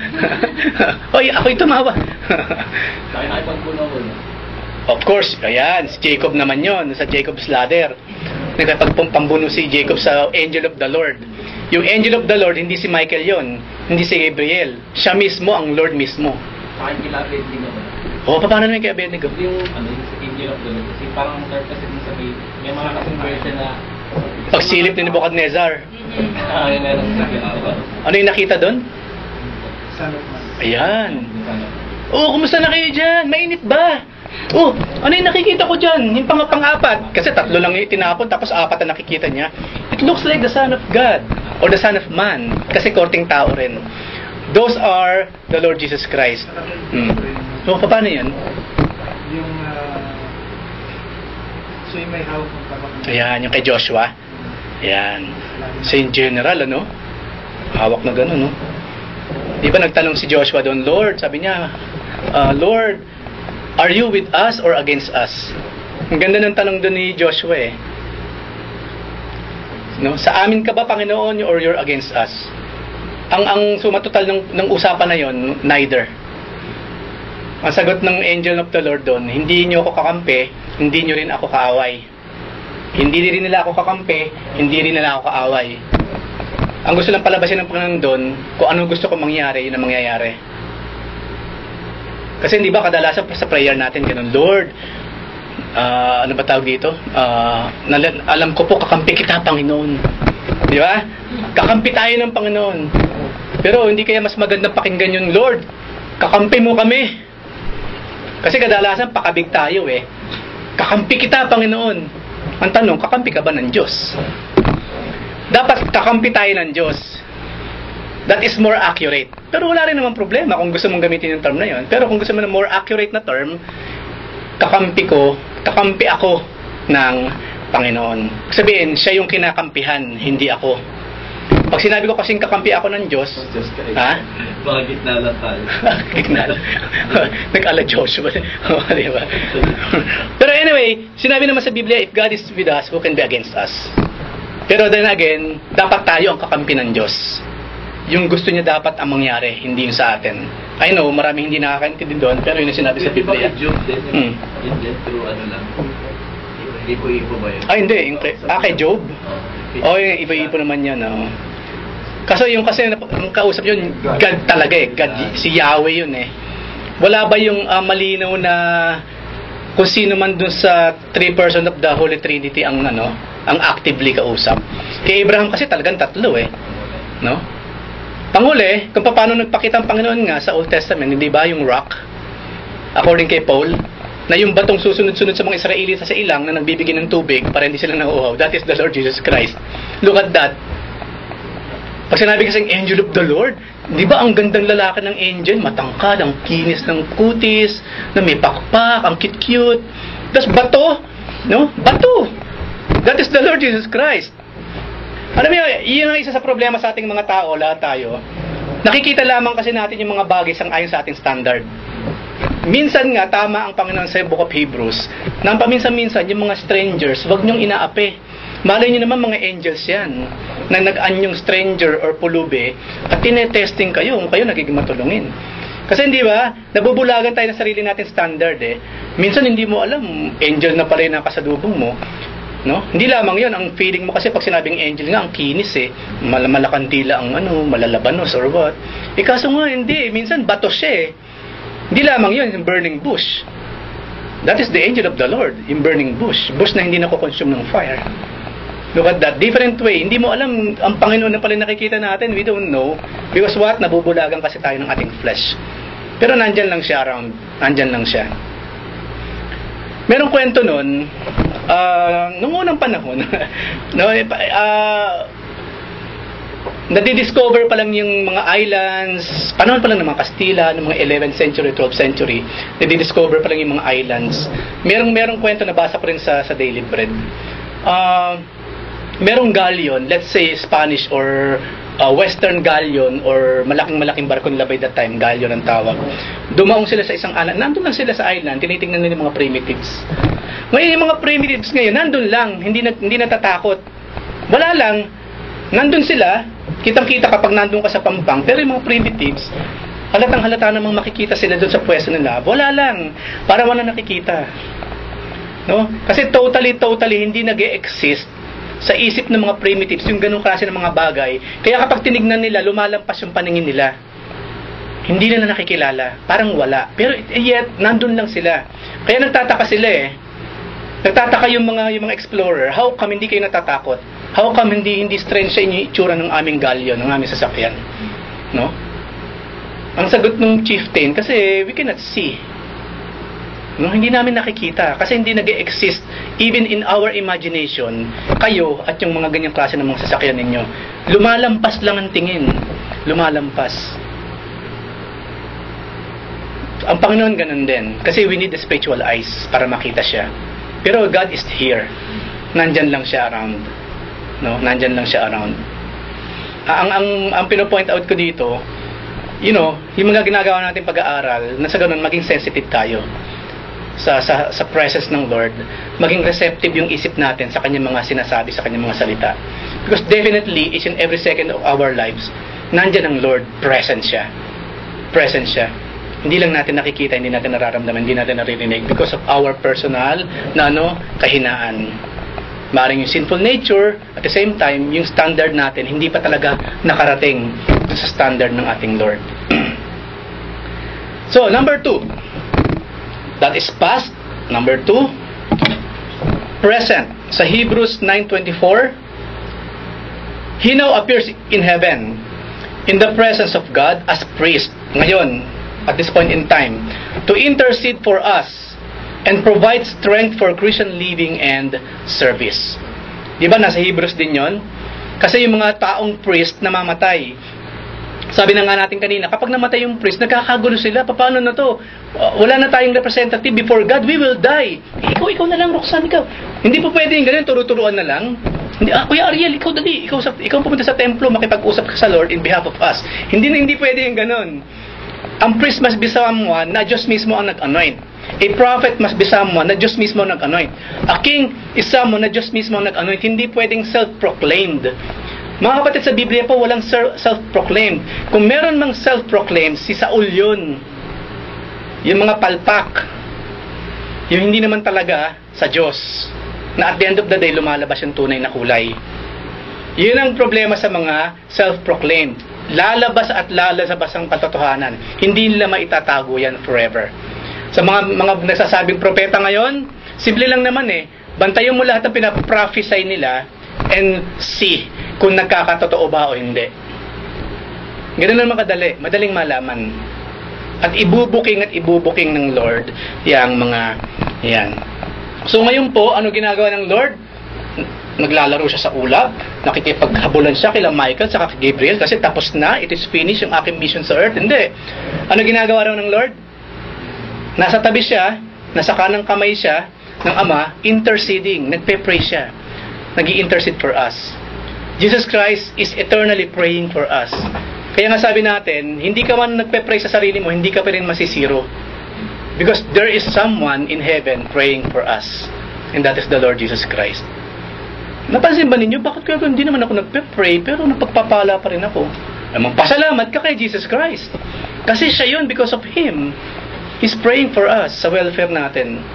Oy, ako'y tumawa. Kaya nakipagpuno ko. Of course, ayan. Si Jacob naman yon sa Jacob's Ladder. Nagpagpambuno si Jacob sa Angel of the Lord. Yung Angel of the Lord, hindi si Michael yon, hindi si Gabriel. Siya mismo, ang Lord mismo. Saka yung kila Abednego ba? Oo, paano naman kay Abednego? Yung Angel of the Lord. Kasi parang third kasi din sabi, may mga kasing version na pagsilip ni Nebuchadnezzar. Yun na lang sabi. Ano yung nakita doon? Son of Man. Ayan. Kumusta na kayo dyan? Mainit ba? Ano yung nakikita ko dyan? Yung pang-apat. Kasi 3 lang yung tinapon, tapos 4 na nakikita niya. It looks like the Son of God or the Son of Man. Kasi korting tao rin. Those are the Lord Jesus Christ. Paano yan? Yung so yung may hawak ng tabak. Ayan, yung kay Joshua. Ayan. So yung general, ano? Hawak na gano'n, no? Di ba nagtanong si Joshua doon, Lord, sabi niya, Lord, are you with us or against us? Ang ganda ng tanong doon ni Joshua, eh. No? Sa amin ka ba, Panginoon, or you're against us? Ang sumatotal ng usapan na yon, neither. Ang sagot ng angel of the Lord doon, hindi niyo ako kakampi, hindi niyo rin ako kaaway. Hindi rin nila ako kakampi, hindi rin nila ako kaaway. Ang gusto lang palabasin ng Panginoon doon, kung ano gusto ko mangyari, yun ang mangyayari. Kasi hindi ba kadalasan sa prayer natin ganun, Lord, ano ba tawag dito? Alam ko po, kakampi kita, Panginoon. Di ba? Kakampi tayo ng Panginoon. Pero hindi kaya mas magandang pakinggan yung Lord, kakampi mo kami. Kasi kadalasan pakabig tayo eh. Kakampi kita, Panginoon. Ang tanong, kakampi ka ba ng Diyos? Dapat kakampi tayo ng Diyos. That is more accurate. Pero wala rin naman problema kung gusto mong gamitin yung term na yon. Pero kung gusto mo ng more accurate na term, kakampi ako ng Panginoon. Sabihin, siya yung kinakampihan, hindi ako. Pag sinabi ko kasing kakampi ako ng Diyos, ha? Baka gitna lang tayo. Gitna lang. Nag-ala Joshua. Diba? Pero anyway, sinabi naman sa Biblia, if God is with us, who can be against us? Pero then again, dapat tayo ang kakampi ng Diyos. Yung gusto niya dapat ang mangyari, hindi yung sa atin. I know, maraming hindi nakakaintindi doon, pero yun yung sinabi sa Biblia. Job din, yun through ano lang. Ipo-ipo ba yun? Hindi. Kay Job? Yung ipo-ipo naman yan. Kaso yung kasi kausap yun, God talaga eh. God, si Yahweh yun eh. Wala ba yung malinaw na kung sino man dun sa 3 persons of the Holy Trinity ang actively kausap? Kay Abraham kasi talagang 3 eh. No? Panghuli, kung paano nagpakita ang Panginoon nga sa Old Testament, hindi ba yung rock? According kay Paul, na yung batong susunod-sunod sa mga Israelita sa ilang na nagbibigay ng tubig para hindi sila nauuhaw. That is the Lord Jesus Christ. Look at that. Pag sinabi kasing angel of the Lord, di ba ang gandang lalaki ng angel? Matangkad, ang kinis ng kutis, na may pakpak, ang cute-cute. Tapos bato, no? Bato. That is the Lord Jesus Christ. Alam mo, yun ang isa sa problema sa ating mga tao, lahat tayo. Nakikita lamang kasi natin yung mga bagay sang-ayon sa ating standard. Minsan nga, tama ang Panginoon sa Book of Hebrews, na paminsan-minsan, yung mga strangers, wag niyong inaapi. Malay niyo naman mga angels yan, na nag-anyong stranger or pulube, at tinetesting kayo, kung kayo nagiging matulungin. Kasi hindi ba, nabubulagan tayo ng sarili natin standard eh. Minsan hindi mo alam, angel na pala yung nakasalubong mo. No? Hindi lamang 'yon, ang feeling mo kasi pag sinabing angel nga ang kinis eh, malakantila ang malalabanos or what. Kaso nga hindi, minsan bato siya eh. Hindi lamang 'yon, yung burning bush. That is the angel of the Lord, yung burning bush na hindi nako-consume ng fire. Look at that, different way. Hindi mo alam ang Panginoon na pala nakikita natin, we don't know. Because what? Nabubulagan kasi tayo ng ating flesh. Pero nandyan lang siya around, nandyan lang siya. Merong kwento nun, nung unang panahon, nadidiscover pa lang yung mga islands, panahon pa lang ng mga Kastila, ng mga 11th century, 12th century, nadidiscover pa lang yung mga islands. Merong kwento na basa ko rin sa Daily Bread. Merong galleon, let's say Spanish or Western galleon or malaking barko nila by that time, galleon ang tawag. Dumaong sila sa isang island. Nandun lang sila sa island, tinitingnan nila yung mga primitives. Ngayon yung mga primitives ngayon, nandun lang, hindi natatakot. Wala lang, nandun sila, kitang-kita kapag nandun ka sa pampang, pero yung mga primitives, halatang-halata namang makikita sila doon sa pwesto nila. Wala lang, para wala nakikita. No? Kasi totally hindi nag-e-exist sa isip ng mga primitives yung ganung klase ng mga bagay. Kaya kapag tinignan nila, lumalampas yung paningin nila. Hindi nila nakikilala. Parang wala. Pero yet, nandun lang sila. Kaya nagtataka sila eh. Nagtataka yung mga explorer. How come hindi kayo natatakot? How come hindi strange sa inyo yung itsura ng aming galleon, ng aming sasakyan? No? Ang sagot ng chieftain, kasi we cannot see. No, hindi namin nakikita kasi hindi nag-exist even in our imagination. Kayo at yung mga ganyang klase ng mga sasakyan ninyo, lumalampas lang ang tingin. Lumalampas. Ang Panginoon ganun din kasi we need the spiritual eyes para makita siya. Pero God is here. Nandyan lang siya around. No, nandyan lang siya around. Ang pino-point out ko dito, yung mga ginagawa natin pag-aaral, na sa ganun maging sensitive tayo sa presence ng Lord, maging receptive yung isip natin sa kanyang mga sinasabi, sa kanyang mga salita. Because definitely, each and every second of our lives, nandyan ang Lord, present siya. Present siya. Hindi lang natin nakikita, hindi natin nararamdaman, hindi natin naririnig because of our personal na kahinaan. Maring yung sinful nature, at the same time, yung standard natin, hindi pa talaga nakarating sa standard ng ating Lord. So, number 2. That is past. Number 2, present. Sa Hebrews 9:24, He now appears in heaven in the presence of God as priest. Ngayon, at this point in time, to intercede for us and provide strength for Christian living and service. Di ba nasa Hebrews din yon? Kasi yung mga taong priest na mamatay, sabi na nga natin kanina, kapag namatay yung priest, nagkakagulo sila. Paano na to? Wala na tayong representative before God. We will die. Ikaw na lang, Roxanne, ikaw. Hindi po pwede yung ganun, turo-turuan na lang. Hindi, Kuya Ariel, ikaw dali. Ikaw pumunta sa templo, makipag-usap ka sa Lord in behalf of us. Hindi pwede yung ganun. Ang priest must be someone na Diyos mismo ang nag-anoint. A prophet must be someone na Diyos mismo ang nag-anoint. A king is someone na Diyos mismo ang nag-anoint. Hindi pwedeng self-proclaimed. Mga kapatid, sa Biblia po, walang self-proclaimed. Kung meron mang self-proclaimed, si Saul yun. Yung mga palpak. Yung hindi naman talaga sa Diyos. Na at the end of the day, lumalabas yung tunay na kulay. Yun ang problema sa mga self-proclaimed. Lalabas at lalabas ang katotohanan. Hindi nila maitatago yan forever. Sa mga nagsasabing propeta ngayon, simple lang naman bantayan mo lahat ng pinaprophesy nila and see kung nagkakatotoo ba o hindi. Ganun naman kadali, madaling malaman. At ibubuking ng Lord yung mga yan. So ngayon po, ano ginagawa ng Lord? Naglalaro siya sa ulap, nakikipaghabulan siya kila Michael sa kay Gabriel kasi tapos na, it is finished yung aking mission sa earth. Hindi. Ano ginagawa raw ng Lord? Nasa tabi siya, nasa kanang kamay siya ng Ama, interceding, nagpe-pray siya. Nag-i-intercede for us. Jesus Christ is eternally praying for us. Kaya nga sabi natin, hindi ka man nagpe-pray sa sarili mo, hindi ka pa rin masisiro. Because there is someone in heaven praying for us. And that is the Lord Jesus Christ. Napansin ba ninyo, bakit kaya hindi naman ako nagpe-pray, pero napagpapala pa rin ako? Magpasalamat ka kay Jesus Christ. Kasi siya yun, because of Him. He's praying for us sa welfare natin.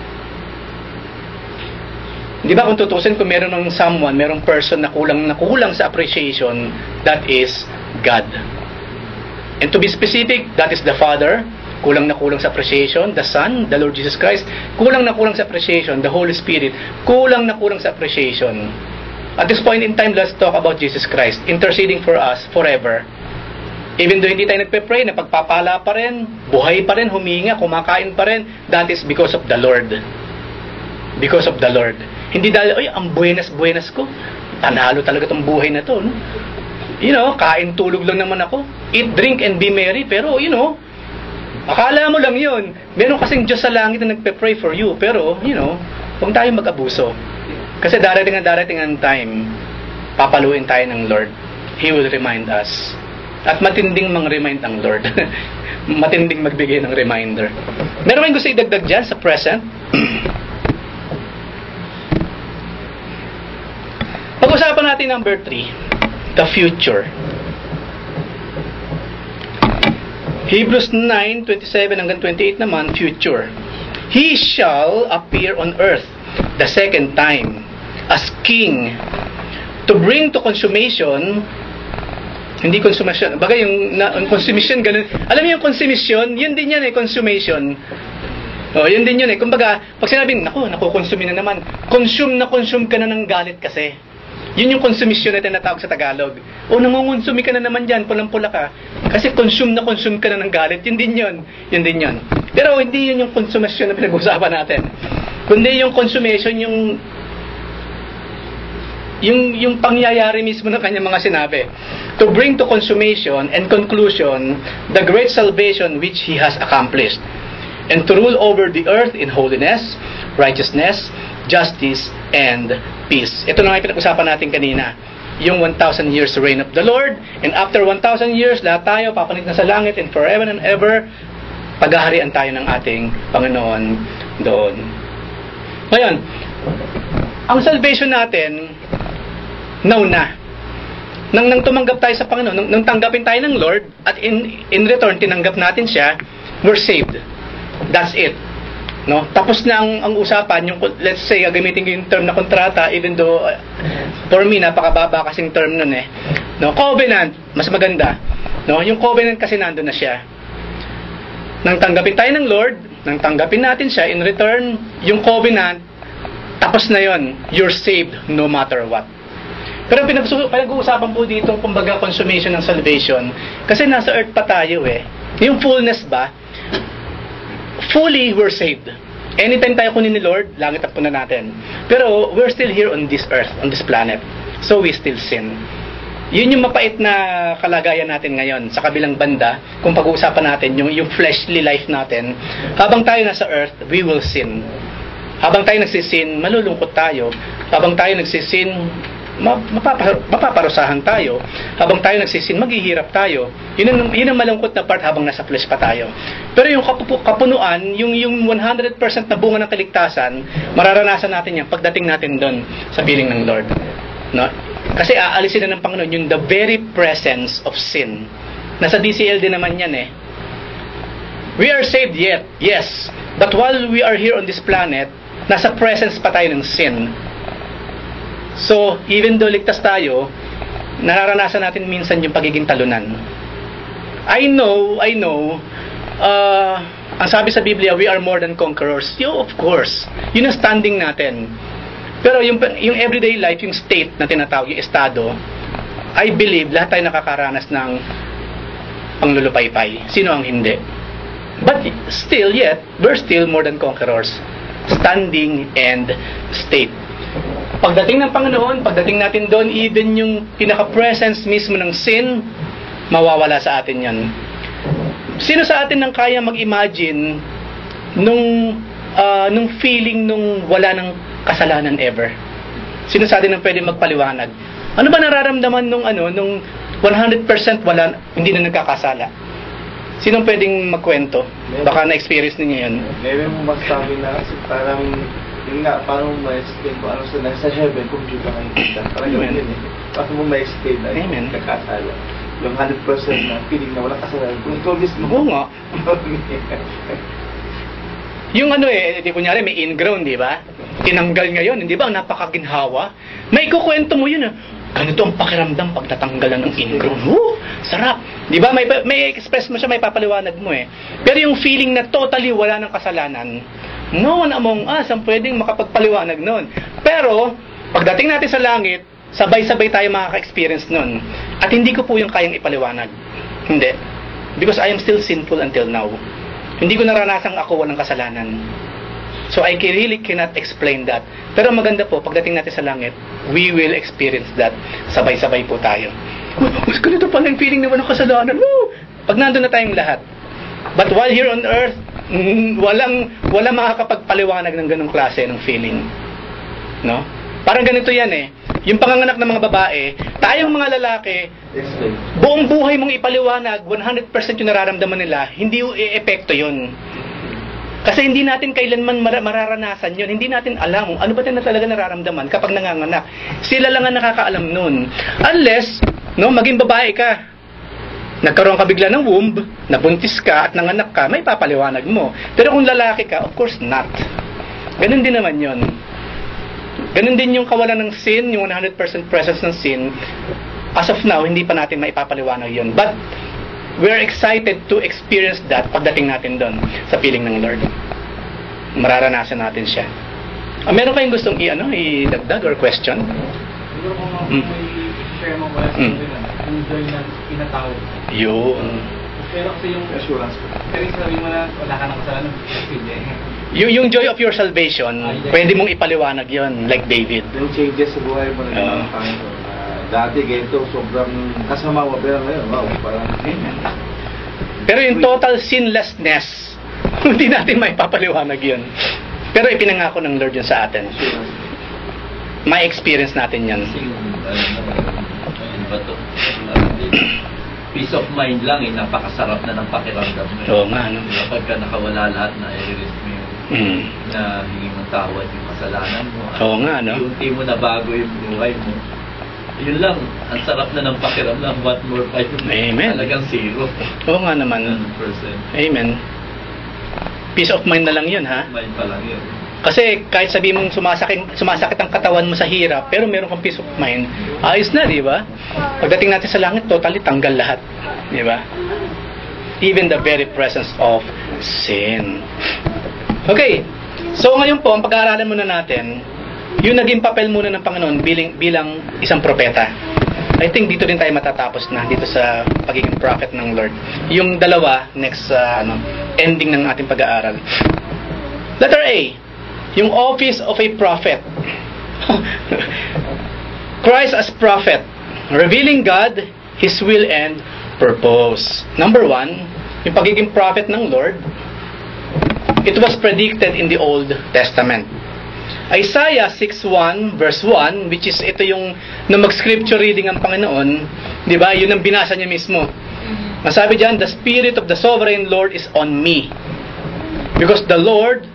Di ba kung tutusin, kung meron ng someone, merong person na kulang sa appreciation, that is God. And to be specific, that is the Father, kulang sa appreciation, the Son, the Lord Jesus Christ, kulang sa appreciation, the Holy Spirit, kulang sa appreciation. At this point in time, let's talk about Jesus Christ, interceding for us forever. Even though hindi tayo nagpe-pray, napagpapala pa rin, buhay pa rin, huminga, kumakain pa rin, that is because of the Lord. Because of the Lord. Hindi dahil, ang buenas ko. Panalo talaga tong buhay na to. No? Kain, tulog lang naman ako. Eat, drink, and be merry. Pero, akala mo lang yun. Meron kasing Diyos sa langit na nagpe-pray for you. Pero, huwag tayong mag-abuso. Kasi darating ang time, papaluin tayo ng Lord. He will remind us. At matinding mang-remind ang Lord. Matinding magbigay ng reminder. Meron kayong gusto idagdag dyan sa present? Pag-usapan natin number 3, the future. Hebrews 9:27 hanggang 28 naman, future. He shall appear on earth the second time as king to bring to consummation. Hindi consummation. Bagay yung consummation, ganun. Alam niyo yung consummation, yun din yan consummation. Yun din yun Kumbaga, pag sinabing, nakukonsume na naman. Consume ka na ng galit kasi. Yun yung consummation na tinatawag sa Tagalog. Nangungonsume ka na naman dyan, pulang-pula ka. Kasi consume ka na ng galit. Yun din yun. Pero hindi yun yung consummation na pinag-usapan natin. Kundi yung consummation, yung pangyayari mismo ng kanyang mga sinabi. To bring to consummation and conclusion the great salvation which He has accomplished, and to rule over the earth in holiness, righteousness, justice, and peace. Ito na nga yung pinag-usapan natin kanina. Yung 1,000 years reign of the Lord, and after 1,000 years, lahat tayo papalit na sa langit, and forever and ever, paghaharian tayo ng ating Panginoon doon. Ngayon, ang salvation natin, now na. Nang tumanggap tayo sa Panginoon, nang tanggapin tayo ng Lord, at in return, tinanggap natin siya, we're saved. That's it. No? Tapos na ang usapan, yung, let's say, gamitin ko yung term na kontrata, even though, for me, napakababa kasing term nun No? Covenant, mas maganda. No? Yung covenant kasi nandun na siya. Nang tanggapin tayo ng Lord, nang tanggapin natin siya, in return, yung covenant, tapos na yon, you're saved no matter what. Pero pinag-uusapan po dito kumbaga consummation ng salvation kasi nasa earth pa tayo yung fullness ba, fully we're saved. Anytime tayo kunin ni Lord, langit at punan natin. Pero we're still here on this earth, on this planet, so we still sin. Yun yung mapait na kalagayan natin ngayon sa kabilang banda. Kung pag-uusapan natin yung fleshly life natin, habang tayo nasa earth, we will sin. Habang tayo nagsisin, malulungkot tayo. Habang tayo nagsisin, mapaparusahan tayo. Habang tayo nagsisin, maghihirap tayo. Yun ang malungkot na part habang nasa flesh pa tayo. Pero yung kapunuan, yung 100% na bunga ng kaligtasan, mararanasan natin yan pagdating natin doon sa piling ng Lord. No? Kasi aalisin na ng Panginoon yung the very presence of sin. Nasa DCL din naman yan We are saved yet, yes. But while we are here on this planet, nasa presence pa tayo ng sin. So, even though ligtas tayo, nararanasan natin minsan yung pagiging talunan. I know, ang sabi sa Biblia, we are more than conquerors. Of course. Yun ang standing natin. Pero yung everyday life, yung state na tinatawag, yung estado, I believe, lahat tayo nakakaranas ng panglulupaypay. Sino ang hindi? But still, yet, we're still more than conquerors. Standing and state. Pagdating ng Panginoon, pagdating natin doon, even yung pinaka-presence mismo ng sin, mawawala sa atin yan. Sino sa atin nang kaya mag-imagine nung feeling nung wala ng kasalanan ever? Sino sa atin nang pwede magpaliwanag? Ano ba nararamdaman nung 100% wala, hindi na nagkakasala? Sinong pwedeng magkwento? Baka na-experience ninyo yun. Maybe mo magsabi na kasi parang yun nga, parang ma-explain ko ano sa heaven kung dito kayo kita. Parang yun Parang mo ma-explain na yung nagkakasala. Yung 100% na feeling na walang kasalanan. Kung ikaw mismo. Oo nga. Yung di kunyari may in-ground, di ba? Tinanggal ngayon, hindi ba? Ang napakaginhawa. May kukwento mo yun ganito ang pakiramdam pag natanggalan ng in-ground. Sarap. Di ba? May express mo siya, may papaliwanag mo Pero yung feeling na totally wala ng kasalanan, no one among us ang pwedeng makapagpaliwanag nun. Pero, pagdating natin sa langit, sabay-sabay tayo makaka-experience nun. At hindi ko po yung kayang ipaliwanag. Hindi. Because I am still sinful until now. Hindi ko naranasang ako walang kasalanan. So I really cannot explain that. Pero maganda po, pagdating natin sa langit, we will experience that. Sabay-sabay po tayo. Mas ganito pala yung feeling na walang kasalanan. Pag nandun na tayong lahat. But while here on earth, walang makakapagpaliwanag ng ganong klase ng feeling. No? Parang ganito yan eh. Yung panganganak ng mga babae, tayong mga lalaki, Explain. buong buhay mong ipaliwanag, 100% yung nararamdaman nila, hindi yung e-epekto yun. Kasi hindi natin kailanman mararanasan yun. Hindi natin alam ano ba na talaga nararamdaman kapag nanganganak. Sila lang ang nakakaalam nun. Unless, no, maging babae ka, nagkaroon ka bigla ng womb, nabuntis ka at nanganak ka, may papaliwanag mo. Pero kung lalaki ka, of course not. Ganun din naman yun. Ganun din yung kawalan ng sin, yung 100% presence ng sin. As of now, hindi pa natin maipapaliwanag yun. But, we're excited to experience that pagdating natin doon sa piling ng Lord. Mararanasan natin siya. Meron kayong gustong i-dagdag or question? Siguro kung may share mo wala sa yung joy na tinatawag. Yun. Pero kasi yung Assurance. pero yung sabi mo na wala ka ng kasalanan, hindi. Yung joy of your salvation, pwede mong ipaliwanag yon like David. Yung changes sa buhay mo na naman Panginoon. Dati ganito, sobrang kasama mo, pero ngayon, wow, parang Pero yung total sinlessness, hindi natin maipapaliwanag yun. Pero ipinangako ng Lord yun sa atin. May experience natin yan. Kasi yung, ano ba to? Peace of mind lang, napakasarap na ng pakiramdam mo. Oo nga, no? Pagka nakawala lahat na i-release mo yung na hingi mong tawad yung kasalanan mo. Oo nga, no? Unti mo na bago yung buhay mo. Yun lang, ang sarap na ng pakiramdam. What more pa yun? Amen. Talagang zero. Oo nga naman. 100%. Amen. Peace of mind na lang yun, ha? Mind pa lang yun. Kasi kahit sabi mong sumasakit ang katawan mo sa hirap, pero meron kang peace of mind, ayos na, di ba? Pagdating natin sa langit, totally tanggal lahat. Di ba? Even the very presence of sin. Okay. So ngayon po, ang pag-aaralan muna natin, yung naging papel muna ng Panginoon bilang isang propeta. I think dito din tayo matatapos na dito sa pagiging prophet ng Lord. Yung dalawa next ending ng ating pag-aaral. Letter A, yung office of a prophet. Christ as prophet, revealing God, His will and purpose. Number 1, yung pagiging prophet ng Lord, it was predicted in the Old Testament. Isaiah 6:1 verse 1, which is ito yung nung mag-scripture reading ang Panginoon, di ba? Yun ang binasa niya mismo. Masabi diyan, the Spirit of the Sovereign Lord is on me. Because the Lord,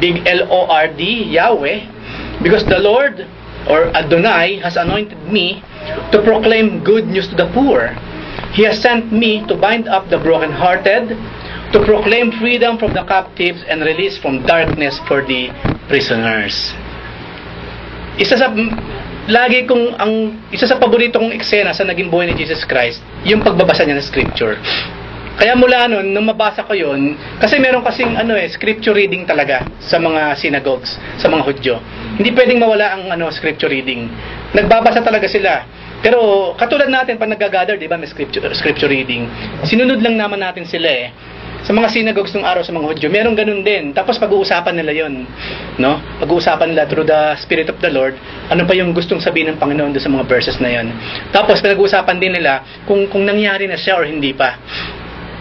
big Lord, Yahweh, because the Lord, or Adonai, has anointed me to proclaim good news to the poor. He has sent me to bind up the brokenhearted, to proclaim freedom from the captives and release from darkness for the prisoners. Isa sa paborito kong eksena sa naging buhay ni Jesus Christ, yung pagbabasa niya ng scripture. Kaya mula noon, nung mabasa ko yun, kasi meron kasing scripture reading talaga sa mga synagogues, sa mga Hudyo. Hindi pwedeng mawala ang scripture reading. Nagbabasa talaga sila. Pero katulad natin pag nag-gather, 'di ba, may scripture reading. Sinunod lang naman natin sila eh. Sa mga synagogues nung araw sa mga Hudyo, meron ganun din. Tapos pag-uusapan nila yon, no? Pag-uusapan nila through the Spirit of the Lord, ano pa yung gustong sabihin ng Panginoon doon sa mga verses na yon. Tapos pinag-uusapan din nila kung nangyari na siya or hindi pa.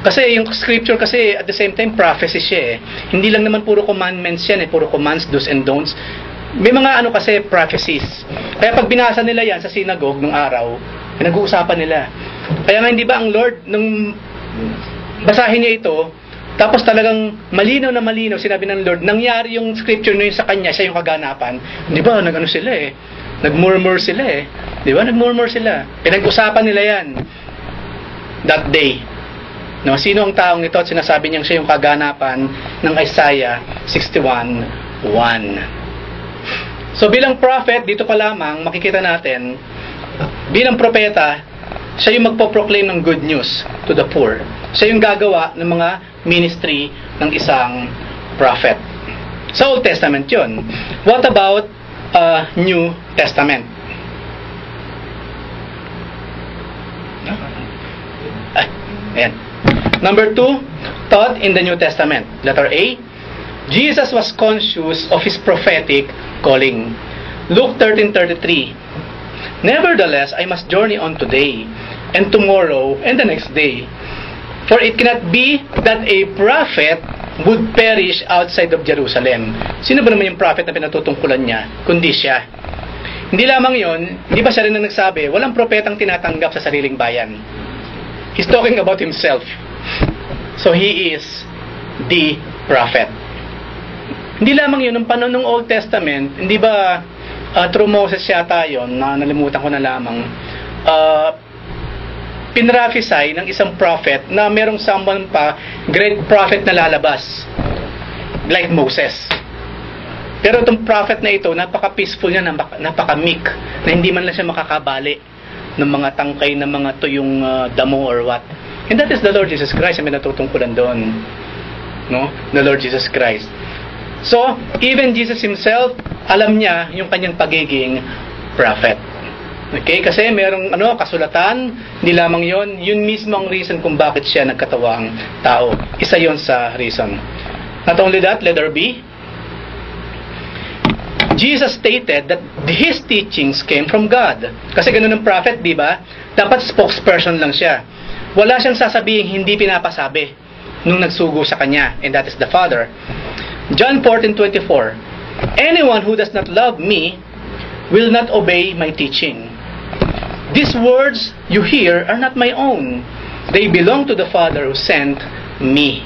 Kasi yung scripture kasi at the same time prophecy siya eh. Hindi lang naman puro commandments yan eh, puro commands, do's and don'ts. May mga kasi prophecies. Kaya pag binasa nila yan sa synagogue nung araw, pinag-uusapan nila. Kaya nga hindi ba ang Lord nung basahin niya ito, tapos talagang malinaw na malinaw sinabi ng Lord, nangyari yung scripture na yun sa kanya, siya yung kaganapan. Di ba, sila eh. Nagmurmur sila eh. Di ba, nagmurmur sila. Pinag-usapan nila yan that day. No, sino ang taong ito at sinasabi niyang siya yung kaganapan ng Isaiah 61:1. So bilang prophet, dito pa lamang makikita natin, bilang propeta, siya yung magpo-proclaim ng good news to the poor. Siya yung gagawa ng mga ministry ng isang prophet. Sa Old Testament yun. What about New Testament? Ayan. Number 2, taught in the New Testament. Letter A, Jesus was conscious of His prophetic calling. Luke 13:33. Nevertheless, I must journey on today, and tomorrow, and the next day. For it cannot be that a prophet would perish outside of Jerusalem. Sino ba naman yung prophet na pinatutungkulan niya, kundi siya? Hindi lamang yon, di ba siya rin ang nagsabi, walang propetang tinatanggap sa sariling bayan. He's talking about himself. So he is the prophet. Hindi lamang yun, nung panahon ng Old Testament, hindi ba through Moses yata yun, na nalimutan ko na lamang, pinraphesy ng isang prophet na merong someone pa, great prophet na lalabas. Like Moses. Pero itong prophet na ito, napaka-peaceful niya, napaka-meek, na hindi man lang siya makakabali ng mga tangkay ng mga tuyong damo or what. And that is the Lord Jesus Christ, may natutungkulan doon. No? The Lord Jesus Christ. So, even Jesus himself, alam niya yung kanyang pagiging prophet. Okay? Kasi merong kasulatan, hindi lamang yun mismo ang reason kung bakit siya nagkatawang tao. Isa yon sa reason. Not only that, letter B, Jesus stated that his teachings came from God. Kasi ganun ang prophet, di ba? Dapat spokesperson lang siya. Wala siyang sasabihin hindi pinapasabi nung nagsugo sa kanya, and that is the Father. John 14:24, anyone who does not love me will not obey my teaching. These words you hear are not my own. They belong to the Father who sent me.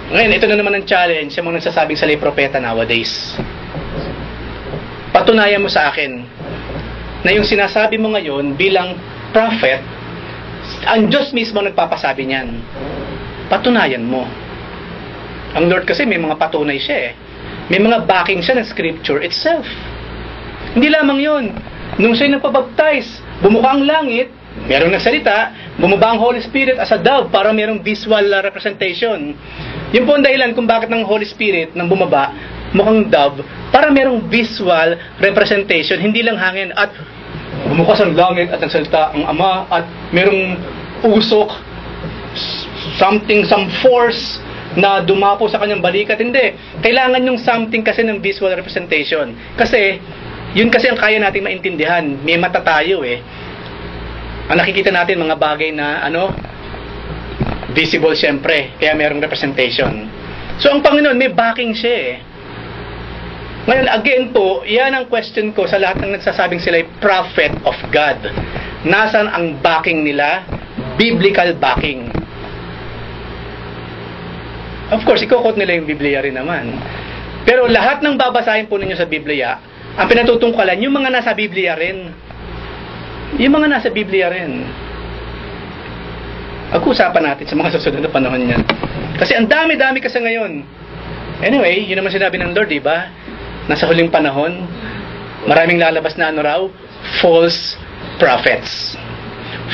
Ngayon, ito na naman ang challenge sa mga nagsasabing salay propeta nowadays. Patunayan mo sa akin na yung sinasabi mo ngayon bilang prophet, ang Diyos mismo nagpapasabi niyan. Patunayan mo. Ang Lord kasi may mga patunay siya eh. May mga backing siya ng scripture itself. Hindi lamang yun. Nung siya'y nagpabaptize, bumuka ang langit, merong nagsalita, bumaba ang Holy Spirit as a dove para merong visual representation. Yun po ang dahilan kung bakit ng Holy Spirit nang bumaba, mukhang dove, para merong visual representation, hindi lang hangin at bumukas ang langit at nagsalita ang Ama at merong usok, some force na dumapo sa kanyang balikat. Hindi. Kailangan yung something kasi ng visual representation. Kasi, yun kasi ang kaya natin maintindihan. May mata tayo eh. Ang nakikita natin mga bagay na visible siyempre, kaya mayroong representation. So ang Panginoon may backing siya eh. Ngayon again po, yan ang question ko sa lahat ng nagsasabing sila ay prophet of God. Nasaan ang backing nila? Biblical backing. Of course, i-quote nila yung Biblia rin naman. Pero lahat ng babasahin po ninyo sa Biblia, ang pinatutungkalan, yung mga nasa Biblia rin. Yung mga nasa Biblia rin. Pag-usapan natin sa mga susunod na panahon niyan. Kasi ang dami-dami kasi ngayon. Anyway, yun naman sinabi ng Lord, diba? Nasa huling panahon, maraming lalabas na raw? False prophets.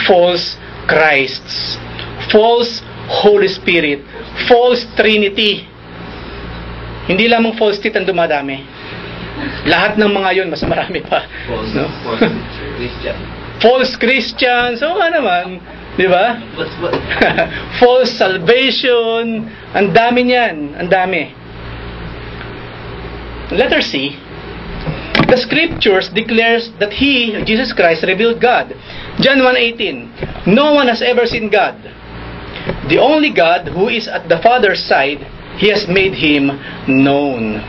False Christs. False Holy Spirit. False Trinity. Hindi lamang false teeth ang dumadami. Lahat ng mga yun, mas marami pa. False Christian. False Christian. So, naman? Di ba? False salvation. Ang dami niyan. Ang dami. Letter C. The scriptures declares that He, Jesus Christ, revealed God. John 1:18. No one has ever seen God. The only God who is at the Father's side, He has made Him known.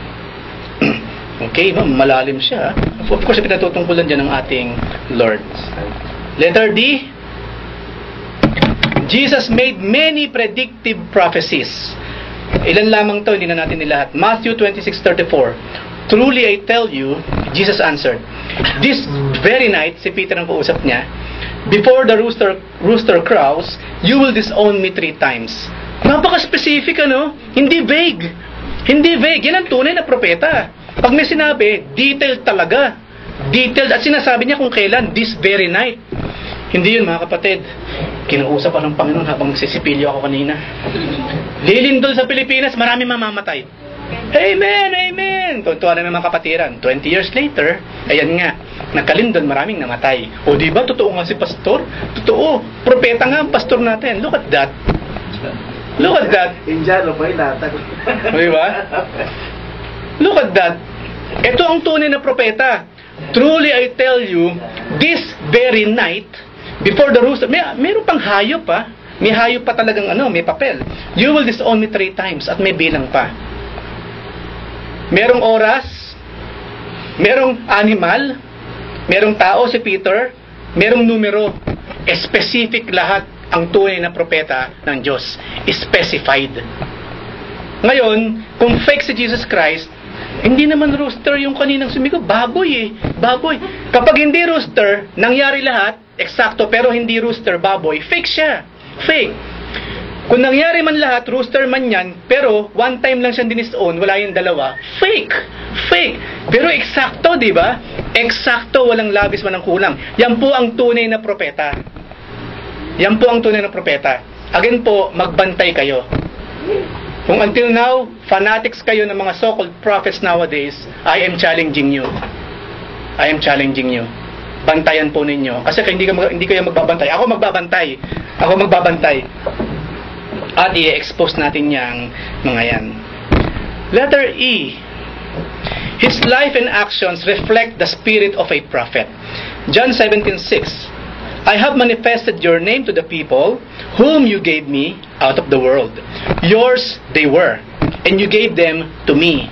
Okay, malalim siya. Of course, pinatutungkulan dyan ng ating Lord. Letter D. Jesus made many predictive prophecies. Ilan lamang to, hindi na natin nilahat. Matthew 26:34. Truly I tell you, Jesus answered, this very night, si Peter ang kausap niya, before the rooster crows, you will disown me 3 times. Napaka-specific, Hindi vague. Hindi vague. Yan ang tunay na propeta. Pag may sinabi, detailed talaga. Detailed. At sinasabi niya kung kailan, this very night. Hindi yun, mga kapatid. Kinausap pa ng Panginoon habang nagsisipilyo ako kanina. Lilindol sa Pilipinas, marami mamamatay. Amen, amen. Tuntua na ng mga kapatiran. 20 years later, ayan nga, nagkalindol, maraming namatay. O diba, totoo nga si pastor? Totoo. Propeta nga ang pastor natin. Look at that. Look at that. Indiano pa ilatag. Diba? Look at that. Ito ang tunay na propeta. Truly I tell you, this very night, before the rooster, mayroon pang hayop pa. May hayop pa talagang may papel. You will disown me 3 times at may bilang pa. Merong oras, Merong animal, merong tao si Peter, merong numero. Specific lahat ang tunay na propeta ng Diyos. Specified. Ngayon, kung fake si Jesus Christ, hindi naman rooster yung kaninang sumigaw. Baboy eh. Baboy. Kapag hindi rooster, nangyari lahat, eksakto, pero hindi rooster, baboy, fake siya. Fake. Kung nangyari man lahat, rooster man yan, pero one time lang siyang dinisown, wala yung dalawa, fake. Fake. Pero eksakto, di ba? Eksakto, walang labis, walang kulang. Yan po ang tunay na propeta. Yan po ang tunay na propeta. Again po, magbantay kayo. Kung until now, fanatics kayo ng mga so-called prophets nowadays, I am challenging you. I am challenging you. Bantayan po ninyo. Kasi hindi kayo magbabantay. Ako magbabantay. Ako magbabantay. At i-expose natin yung mga yan. Letter E. His life and actions reflect the spirit of a prophet. John 17:6. I have manifested your name to the people whom you gave me out of the world. Yours they were, and you gave them to me,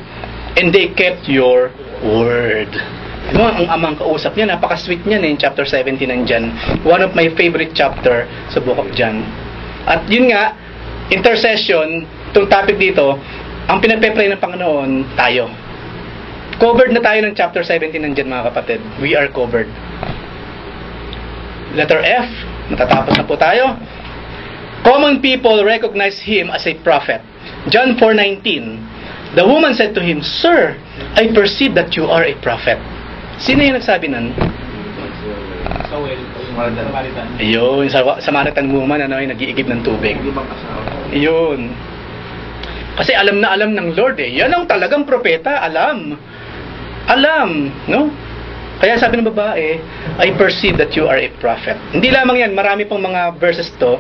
and they kept your word. Diba, ang amang kausap niya, napaka-sweet niya in chapter 17 ng John. One of my favorite chapter sa book of John. At yun nga, intercession, itong topic dito, ang pinagpe-pray ng Panginoon, tayo. Covered na tayo ng chapter 17 ng John, mga kapatid. We are covered. Letter F, matatapos na po tayo. Common people recognize him as a prophet. John 4:19. The woman said to him, Sir, I perceive that you are a prophet. Sino yung nagsabi nun? Sa well, Samaritan. Ayun, Samaritan woman, yung nag-iigib ng tubig. Ayun. Kasi alam na alam ng Lord eh. Yan ang talagang propeta, alam. Alam, no? Kaya sabi ng babae, I perceive that you are a prophet. Hindi lamang yan, marami pong mga verses to,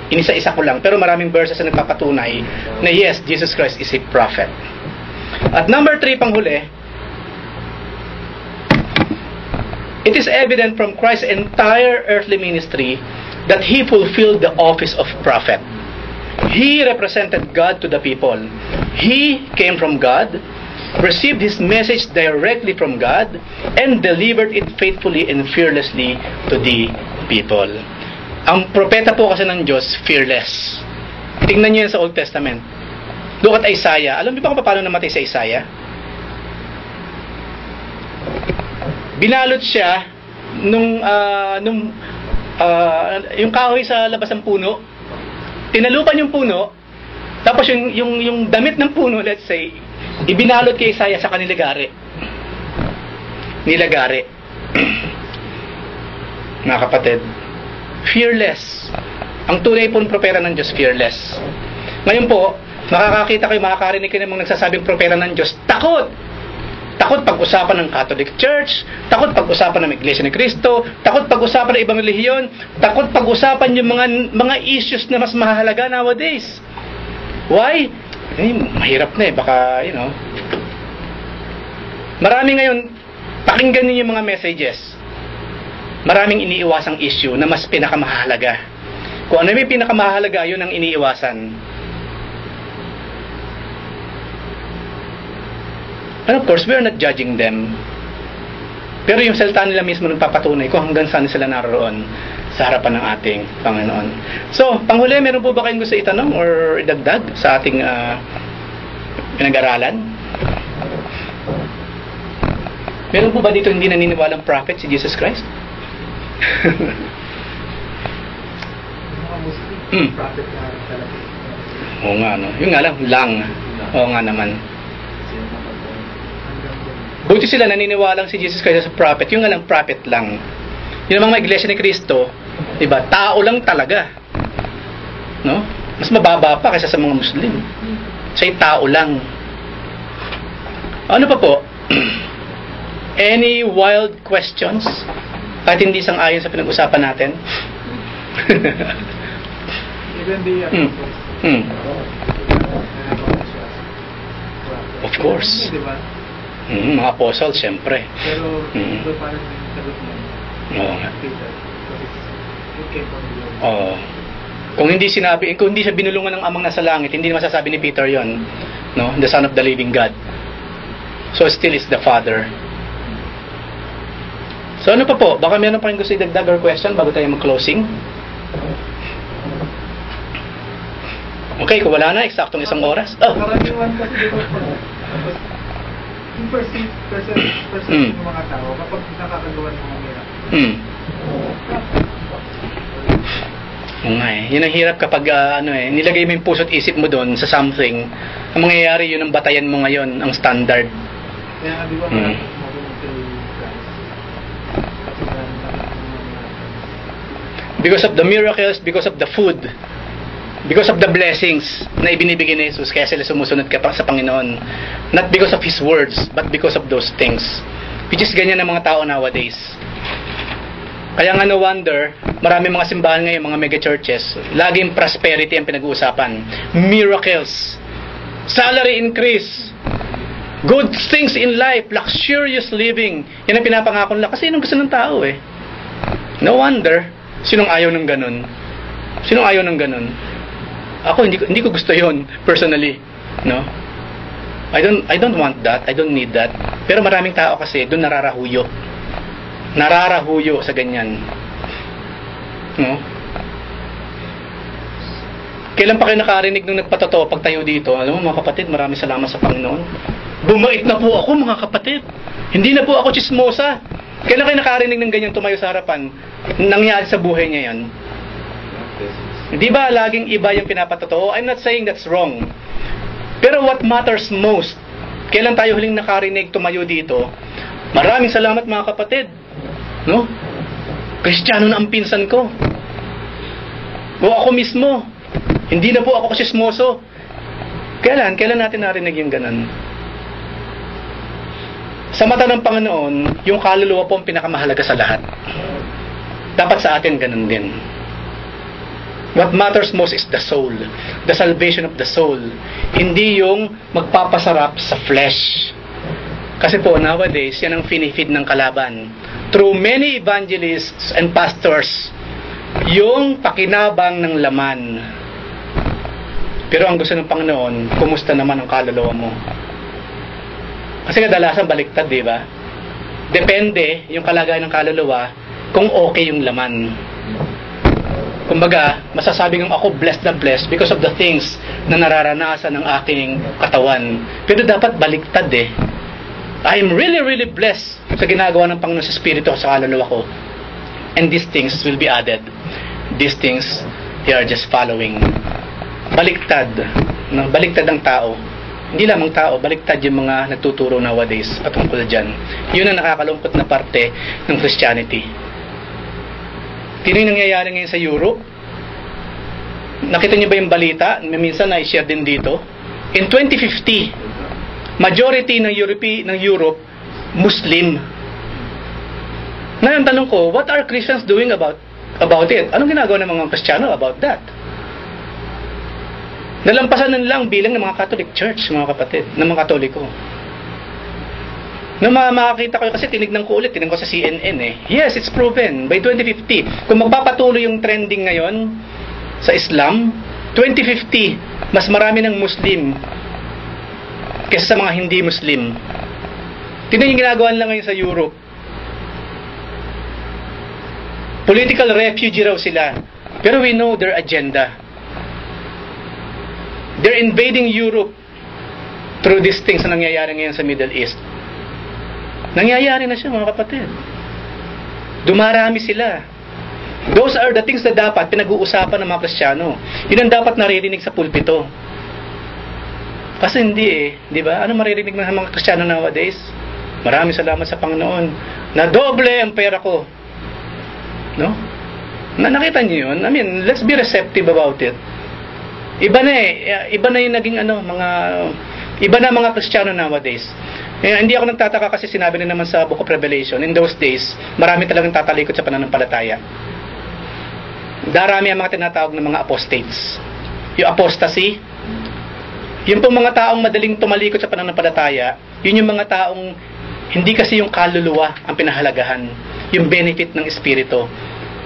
inisa-isa ko lang, pero maraming verses na nagpapatunay na yes, Jesus Christ is a prophet. At number 3, panghuli, it is evident from Christ's entire earthly ministry that He fulfilled the office of prophet. He represented God to the people. He came from God, received His message directly from God, and delivered it faithfully and fearlessly to the people. Ang propeta po kasi ng Diyos, fearless. Tingnan niyo yan sa Old Testament. Look at Isaiah. Alam niyo ba kung paano namatay si Isaiah? Binalot siya yung kahoy sa labas ng puno. Tinalupan yung puno, tapos yung damit ng puno, let's say, ibinalot kay Isaiah sa kanilagari. Nilagari. Mga kapatid, fearless. Ang tunay pong propeta ng Diyos, fearless. Ngayon po, makakakita kayo, makakarinig kayo ng mga nagsasabing propeta ng Diyos, takot! Takot pag-usapan ng Catholic Church, takot pag-usapan ng Iglesia ni Cristo, takot pag-usapan ng ibang relihiyon, takot pag-usapan yung mga issues na mas mahalaga nowadays. Why? Mahirap na eh, baka, Marami ngayon, pakinggan niyo yung mga messages. Maraming iniiwasang issue na mas pinakamahalaga. Kung ano may pinakamahalaga, yun ang iniiwasan. And of course, we are not judging them. Pero yung salita nila mismo nagpapatunay kung hanggang saan sila naroon sa harapan ng ating Panginoon. So, panghuli, meron po ba kayong gusto itanong or idagdag sa ating pinag-aralan? Meron po ba dito hindi naniniwalang prophet si Jesus Christ? Prophet na talaga. Oo nga, no? Yung nga lang. Oo nga naman. Buti sila naniniwalang si Jesus Christ as a prophet. Yung nga lang, prophet lang. Yung mga iglesia ni Cristo, diba, tao lang talaga. No? Mas mababa pa kaysa sa mga Muslim. Siya'y tao lang. Ano pa po? Any wild questions? Kahit hindi sang-ayon sa pinag-usapan natin? Even the Of course. Diba? Mga apostle, siyempre. Pero ito parang yung sagot mo. Oo nga. Peter. Okay, Oo. Kung hindi siya binulungan ng amang nasa langit, hindi masasabi ni Peter yon, no? The Son of the Living God. So still is the Father. So ano pa po? Baka meron pa rin gusto idagdag or question bago tayo mag-closing? Okay, kung wala na, eksaktong 1 oras. Oh. Karaniwan kasi dito yung percent ng mga tao kapag nakakagawa ng mga mira. Oo nga eh. Yun ang hirap kapag nilagay mo yung puso't isip mo doon sa something. Ang mangyayari yun ang batayan mo ngayon, ang standard. Kaya nga di ba because of the miracles, because of the food, because of the blessings na ibinibigay ni Jesus, kaya sila sumusunod ka pa sa Panginoon. Not because of His words, but because of those things. Which is ganyan ng mga tao nowadays. Kaya nga no wonder, marami mga simbahan ngayon, mga mega churches, laging prosperity ang pinag-uusapan. Miracles, salary increase, good things in life, luxurious living. Yan ang pinapangako nila. Kasi yun ang gusto ng tao eh. No wonder, sinong ayaw ng ganun? Sinong ayaw ng ganun? Ako hindi ko gusto 'yon personally, no? I don't want that. I don't need that. Pero maraming tao kasi doon nararahuyo. Nararahuyo sa ganyan. No? Kailan pa kayo nakarinig nung nagpatotoo pagtayo dito? Alam mo mga kapatid, maraming salamat sa Panginoon. Bumait na po ako mga kapatid. Hindi na po ako chismosa. Kailan kayo nakarinig ng ganyan tumayo sa harapan? Nangyari sa buhay niya yan. Di ba laging iba yung pinapatotoo? I'm not saying that's wrong. Pero what matters most, kailan tayo huling nakarinig tumayo dito? Maraming salamat mga kapatid. No? Kristiyano na ang pinsan ko. O ako mismo. Hindi na po ako kasismoso. Kailan natin narinig yung ganun? Sa mata ng Panginoon, yung kaluluwa po ang pinakamahalaga sa lahat. Dapat sa atin ganun din. What matters most is the soul. The salvation of the soul. Hindi yung magpapasarap sa flesh. Kasi po, nowadays, yan ang finifeed ng kalaban. Through many evangelists and pastors, yung pakinabang ng laman. Pero ang gusto ng Panginoon, kumusta naman ang kaluluwa mo? Kasi kadalasan baliktad, di ba? Depende yung kalagayan ng kaluluwa kung okay yung laman. Kumbaga, masasabi ng ako blessed na blessed because of the things na nararanasan ng aking katawan. Pero dapat baliktad eh. I am really, really blessed sa ginagawa ng Panginoon sa Espiritu ko sa kaluluwa ko. And these things will be added. These things, they are just following. Baliktad. No? Baliktad ang tao. Hindi lamang tao, baliktad yung mga nagtuturo nowadays patungkol dyan. Yun ang nakakalungkot na parte ng Christianity. Tino yung nangyayari ngayon sa Europe? Nakita niyo ba yung balita? Minsan na-share din dito. In 2050, majority ng Europe, Muslim. Ngayon, tanong ko, what are Christians doing about it? Anong ginagawa ng mga Kristiyano about that? Nalampasan na lang bilang ng mga Catholic Church, mga kapatid, ng mga Katoliko. Nung makakita ko kasi tinignan ko sa CNN eh. Yes, it's proven. By 2050, kung magpapatuloy yung trending ngayon sa Islam, 2050, mas marami ng Muslim kaysa sa mga hindi Muslim. Tingnan yung ginagawa lang ngayon sa Europe. Political refugee raw sila. Pero we know their agenda. They're invading Europe through these things na nangyayari ngayon sa Middle East. Nangyayari na siya mga kapatid. Dumarami sila. Those are the things na dapat pinag-uusapan ng mga Kristiyano. Yun ang dapat naririnig sa pulpito. Kasi hindi eh. Di ba? Ano maririnig ng mga Kristiyano nowadays? Maraming salamat sa Panginoon. Na doble ang pera ko. No? Nakita niyo yun? I mean, let's be receptive about it. Iba na yung naging iba na mga Kristiyano nowadays. Hindi ako nagtataka kasi sinabi na naman sa Book of Revelation, in those days, marami talagang tatalikod sa pananampalataya. Darami ang mga tinatawag ng mga apostates. Yung apostasy, yung pong mga taong madaling tumalikod sa pananampalataya, yun yung mga taong hindi kasi yung kaluluwa ang pinahalagahan, yung benefit ng espiritu.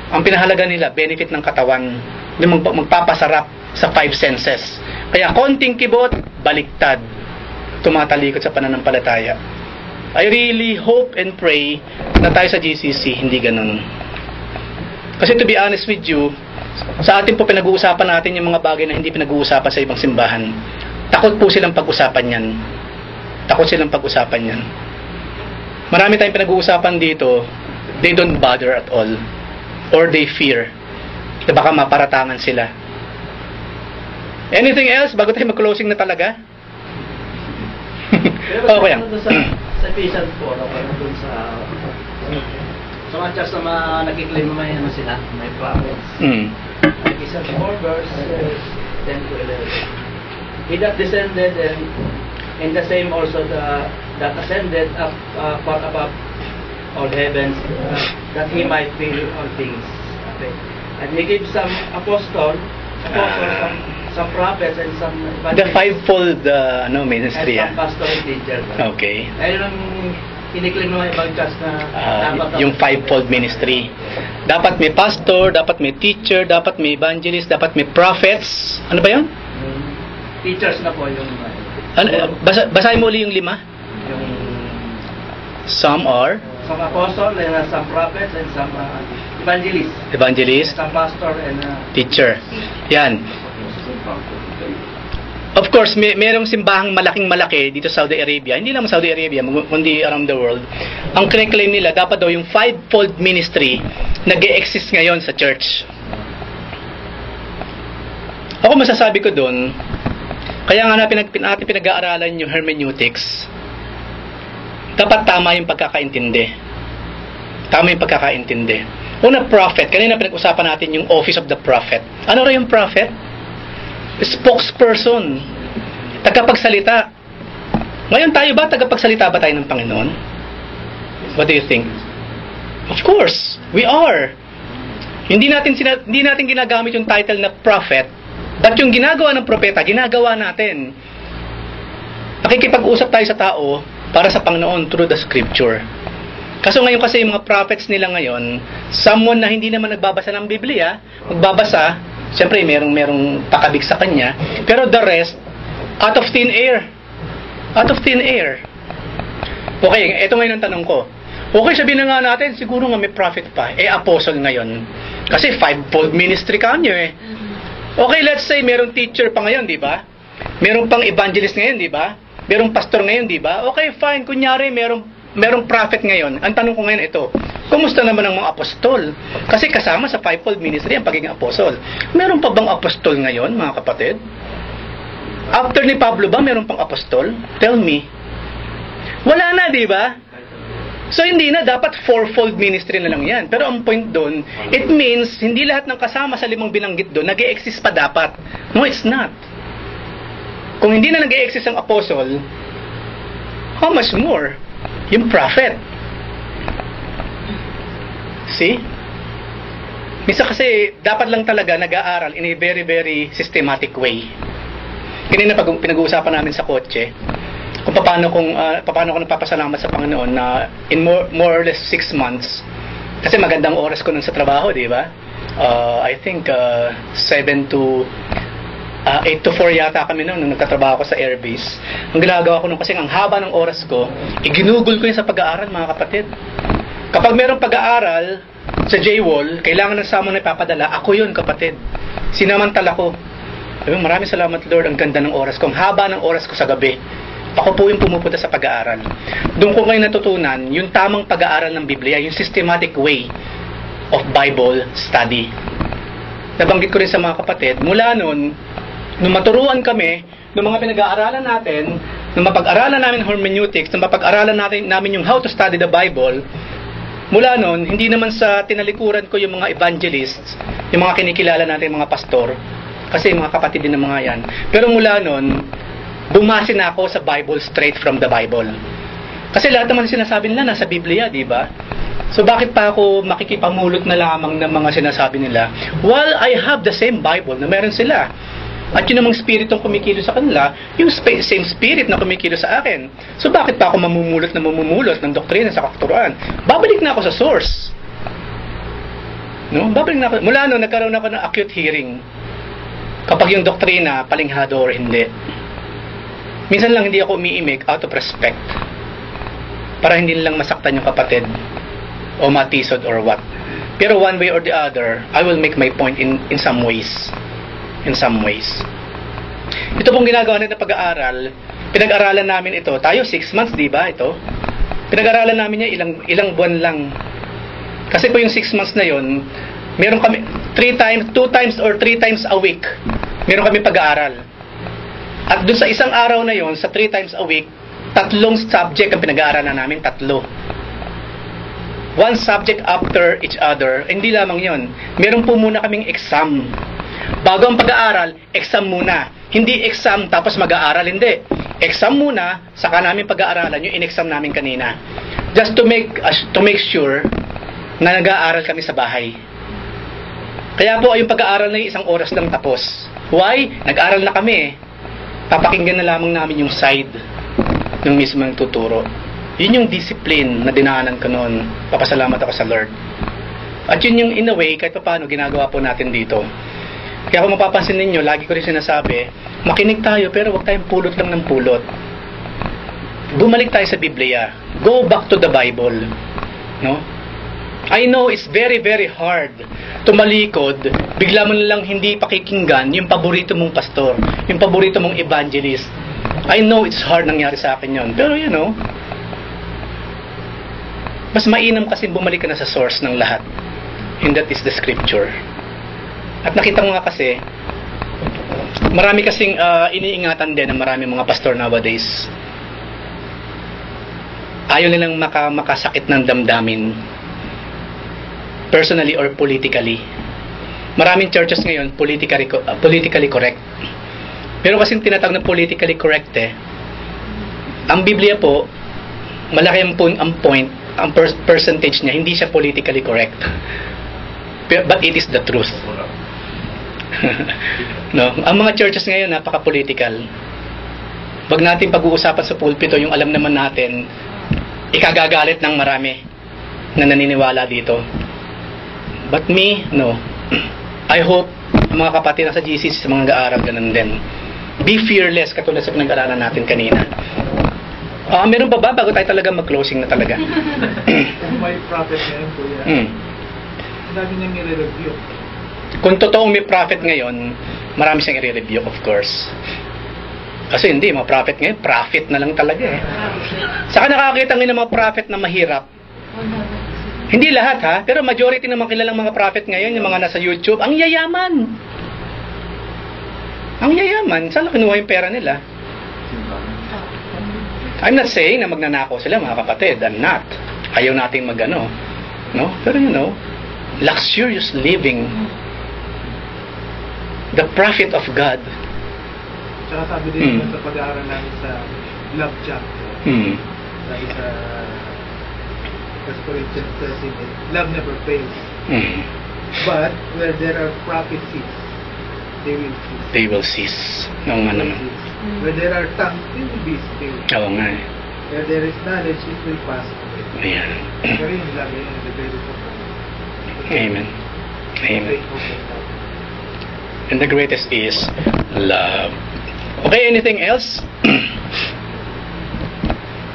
Ang pinahalaga nila, benefit ng katawan, yung magpapasarap sa 5 senses. Kaya konting kibot, baliktad, tumatalikod sa pananampalataya. I really hope and pray na tayo sa GCC, hindi ganun. Kasi to be honest with you, sa atin po pinag-uusapan natin yung mga bagay na hindi pinag-uusapan sa ibang simbahan. Takot po silang pag-usapan yan. Takot silang pag-usapan yan. Marami tayong pinag-uusapan dito, they don't bother at all. Or they fear na baka maparatangan sila. Anything else bago tayo mag-closing na talaga? Okay. Sa Ephesians 4, doon sa mga church na nakiklaim may ano sila, may prophets. Ephesians 4 verse 10 to 11. He that descended and the same also that ascended up far above all heavens, that he might fill all things. Okay. And he gives some apostles, some prophets, and some the fivefold ministry. And some pastor and teacher. Okay. Ayun ang kiniklaim ng mga ibang church na dapat yung fivefold ministry. Dapat may pastor, dapat may teacher, dapat may evangelist, dapat may prophets. Ano ba yun? Teachers na po yung basahin mo uli yung 5. yung Some are some apostle, and some prophets, and some evangelists. evangelist, Some pastor and teacher. Yan. Of course, merong simbahang malaking-malaki dito sa Saudi Arabia. Hindi lang Saudi Arabia, kundi around the world. Ang claim nila, dapat daw yung fivefold ministry nag-e-exist ngayon sa church. Ako masasabi ko doon, kaya nga natin pinag-aaralan yung hermeneutics, dapat tama yung pagkakaintindi. Tama yung pagkakaintindi. Una, prophet. Kanina pinag-usapan natin yung office of the prophet. Ano rin yung prophet? Spokesperson. Tagapagsalita. Ngayon tayo ba, tagapagsalita ba tayo ng Panginoon? What do you think? Of course, we are. Hindi natin ginagamit yung title na prophet, but yung ginagawa ng propeta, ginagawa natin. Nakikipag-usap tayo sa tao para sa Panginoon through the scripture. Kaso ngayon kasi yung mga prophets nila ngayon, someone na hindi naman nagbabasa ng Biblia, magbabasa, siyempre merong pakabig sa kanya, pero the rest, out of thin air. Out of thin air. Okay, ito ngayon ang tanong ko. Okay, sabihin na nga natin, siguro nga may prophet pa, apostle ngayon. Kasi fivefold ministry kanyo Okay, let's say merong teacher pa ngayon, di ba? Merong pang evangelist ngayon, di ba? Merong pastor ngayon, di ba? Okay, fine. Kunyari, merong prophet ngayon. Ang tanong ko ngayon ito, kumusta naman ang mga apostol? Kasi kasama sa fivefold ministry ang pagiging apostol. Meron pa bang apostol ngayon, mga kapatid? After ni Pablo ba, meron pang apostol? Tell me. Wala na, di ba? So, hindi na. Dapat fourfold ministry na lang yan. Pero ang point doon, it means, hindi lahat ng kasama sa 5 binanggit doon, nag-e-exist pa dapat. No, it's not. Kung hindi na nag-e-exist ang apostle, how much more? Yung prophet. See? Minsan kasi, dapat lang talaga nag-aaral in a very, very systematic way. Kanina pag pinag-uusapan namin sa kotse, kung paano ko nagpapasalamat sa Panginoon na in more or less 6 months, kasi magandang oras ko nun sa trabaho, di ba? I think 8 to 4 yata kami nung nagtatrabaho ko sa airbase. Ang ginagawa ko nung kasi ang haba ng oras ko, iginugol ko yun sa pag-aaral, mga kapatid. Kapag mayroong pag-aaral sa J-Wall, kailangan ng someone na ipapadala, ako yun, kapatid. Sinamantala ko. Maraming salamat, Lord, ang ganda ng oras ko. Ang haba ng oras ko sa gabi. Ako po yung pumupunta sa pag-aaral. Doon ko ngayon natutunan yung tamang pag-aaral ng Biblia, yung systematic way of Bible study. Nabanggit ko rin sa mga kapatid, mula noon, nung maturuan kami, nung mga pinag-aaralan natin, nung mapag-aralan namin hermeneutics, nung mapag-aralan namin yung how to study the Bible, mula noon, hindi naman sa tinalikuran ko yung mga evangelists, yung mga kinikilala natin, mga pastor, kasi mga kapatid din ng mga yan. Pero mula noon, bumase na ako sa Bible straight from the Bible. Kasi lahat naman sinasabi nila nasa Biblia, di ba? So bakit pa ako makikipamulot na lamang ng mga sinasabi nila? While I have the same Bible na meron sila. At yun namang spiritong kumikilo sa kanila, yung same spirit na kumikilo sa akin. So bakit pa ako mamumulot ng doktrina sa katuruan? Babalik na ako sa source. No? Babalik na ako. Mula noon, nagkaroon ako ng acute hearing. Kapag yung doktrina, palinghado or hindi. Minsan lang hindi ako umiimik out of respect. para hindi nilang masaktan yung kapatid o matisod or what. Pero one way or the other, I will make my point in some ways. In some ways. Ito pong ginagawa natin na pag-aaral, pinag-aralan namin ito. Tayo 6 months, di ba? Ito. Pinag-aralan namin niya ilang buwan lang. Kasi po yung 6 months na yon, meron kami 2 times or 3 times a week. Meron kami pag-aaral. At doon sa isang araw na yon, sa 3 times a week, 3 subject ang pinag-aaralan namin, 3. 1 subject after each other. Hindi lamang yon. Meron po muna kaming exam. Bago ang pag-aaral, exam muna. Hindi exam tapos mag-aaral, hindi. Exam muna, saka namin pag-aaralan yung in-exam namin kanina. Just to make sure na nag-aaral kami sa bahay. Kaya po yung pag-aaral na 1 oras lang tapos. Why? Nag-aaral na kami. Papakinggan na lamang namin yung side ng mismo ng tuturo. Yun yung discipline na dinaanan ko noon. Papasalamat ako sa Lord. At yun yung in a way, kahit paano ginagawa po natin dito. Kaya kung mapapansin ninyo, lagi ko rin sinasabi, makinig tayo pero huwag tayong pulot lang ng pulot. Bumalik tayo sa Biblia. Go back to the Bible. No? I know it's very, very hard tumalikod, bigla mo lang hindi pakikinggan yung paborito mong pastor, yung paborito mong evangelist. I know it's hard nangyari sa akin yun. Pero you know, mas mainam kasi bumalik ka na sa source ng lahat. And that is the scripture. At nakita mo nga kasi, marami kasing iniingatan din ng marami mga pastor nowadays. Ayaw nilang makasakit ng damdamin. Personally or politically. Maraming churches ngayon, politically correct. Pero kasing tinatawag na politically correct ang Biblia po, malaki ang point, ang percentage niya, hindi siya politically correct. But it is the truth. No, ang mga churches ngayon napaka-political. Wag natin pag-uusapan sa pulpito yung alam naman natin ikagagalit ng marami na naniniwala dito. But me, no. I hope mga kapatid na sa GC sa mga nag-aaral ganun din. Be fearless katulad sa pinag-aralan natin kanina. Meron pa ba bago tayo talaga mag-closing na talaga? Kung may prophet ngayon, kuya, sabi niya nire-review. Kung totoong may prophet ngayon, marami siyang i-review, of course. Kasi hindi, mga prophet ngayon, prophet na lang talaga Saka nakakita ngayon ng mga prophet na mahirap. Hindi lahat ha, pero majority ng mga kilalang mga prophet ngayon, yung mga nasa YouTube, ang yayaman. Ang yayaman. Saan kinuha yung pera nila? I'm not saying na magnanakaw sila mga kapatid. I'm not. Ayaw nating magano. No? Pero you know, luxurious living. The prophet of God. Tsaka sabi din sa pag-aaral namin sa love chapter. Sa isa Corinthians 13, love never fails. But where there are prophecies, they will cease. Oo nga naman. Where there are tongues, they will be still. Oo nga Where there is knowledge, it will pass away. Ayan. Pero yung love, yun yung the very important. Amen. Amen. And the greatest is love. Okay, anything else?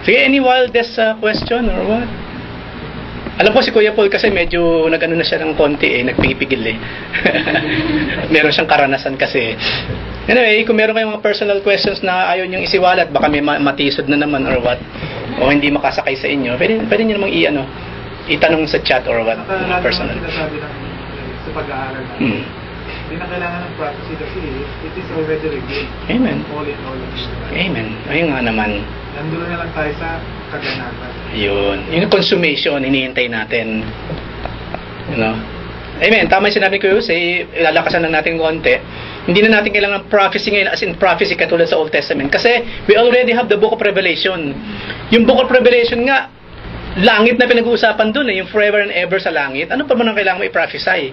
Sige, any wildest question or what? Alam ko si Kuya Paul kasi medyo nag-ano na siya ng konti nagpipigil Meron siyang karanasan kasi. Anyway, kung meron kayong mga personal questions na ayaw niyong isiwalat, baka may matisod na naman or what, o hindi makasakay sa inyo, pwede niyo namang itanong sa chat or what, personal. Sinasabi ng sa pag-aaral natin. Hindi na kailangan ng prophecy kasi it is already revealed. Amen. All in all. Amen. Ayun nga naman. Nandun na lang tayo sa kaganapan. Yun. Yung consummation, hinihintay natin. You know? Amen. Tama yung sinabi ko ilalakasan lang natin konti. Hindi na natin kailangan prophecy ngayon as in prophecy katulad sa Old Testament. Kasi we already have the Book of Revelation. Yung Book of Revelation nga, langit na pinag-uusapan dun yung forever and ever sa langit. Ano pa man ang kailangan mo i-prophesy?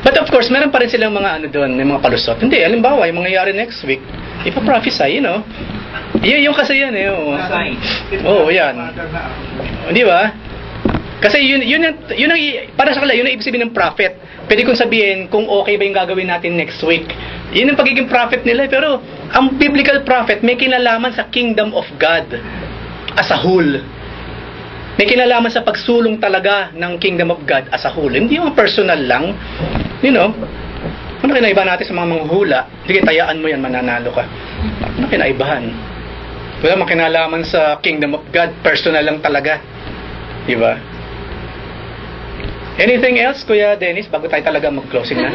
But of course, meron pa rin silang mga doon, yung mga palusot. Hindi, halimbawa, yung mangyayari next week, ipa-prophesy, Yung kasi yan yan. Di ba? Kasi yun ang para sa kanila, yun ang ibig sabihin ng prophet. Pwede kong sabihin kung okay ba yung gagawin natin next week. Yun ang pagiging prophet nila. Pero ang biblical prophet may kinalaman sa kingdom of God as a whole. May kinalaman sa pagsulong talaga ng kingdom of God as a whole. Hindi yung personal lang. You know, ano kinaibahan natin sa mga manghula? Sige, tayaan mo yan, mananalo ka. Ano kinaibahan? Wala mang kinalaman sa kingdom of God. Personal lang talaga. Diba? Anything else, Kuya Dennis, bago tayo talaga mag-closing na?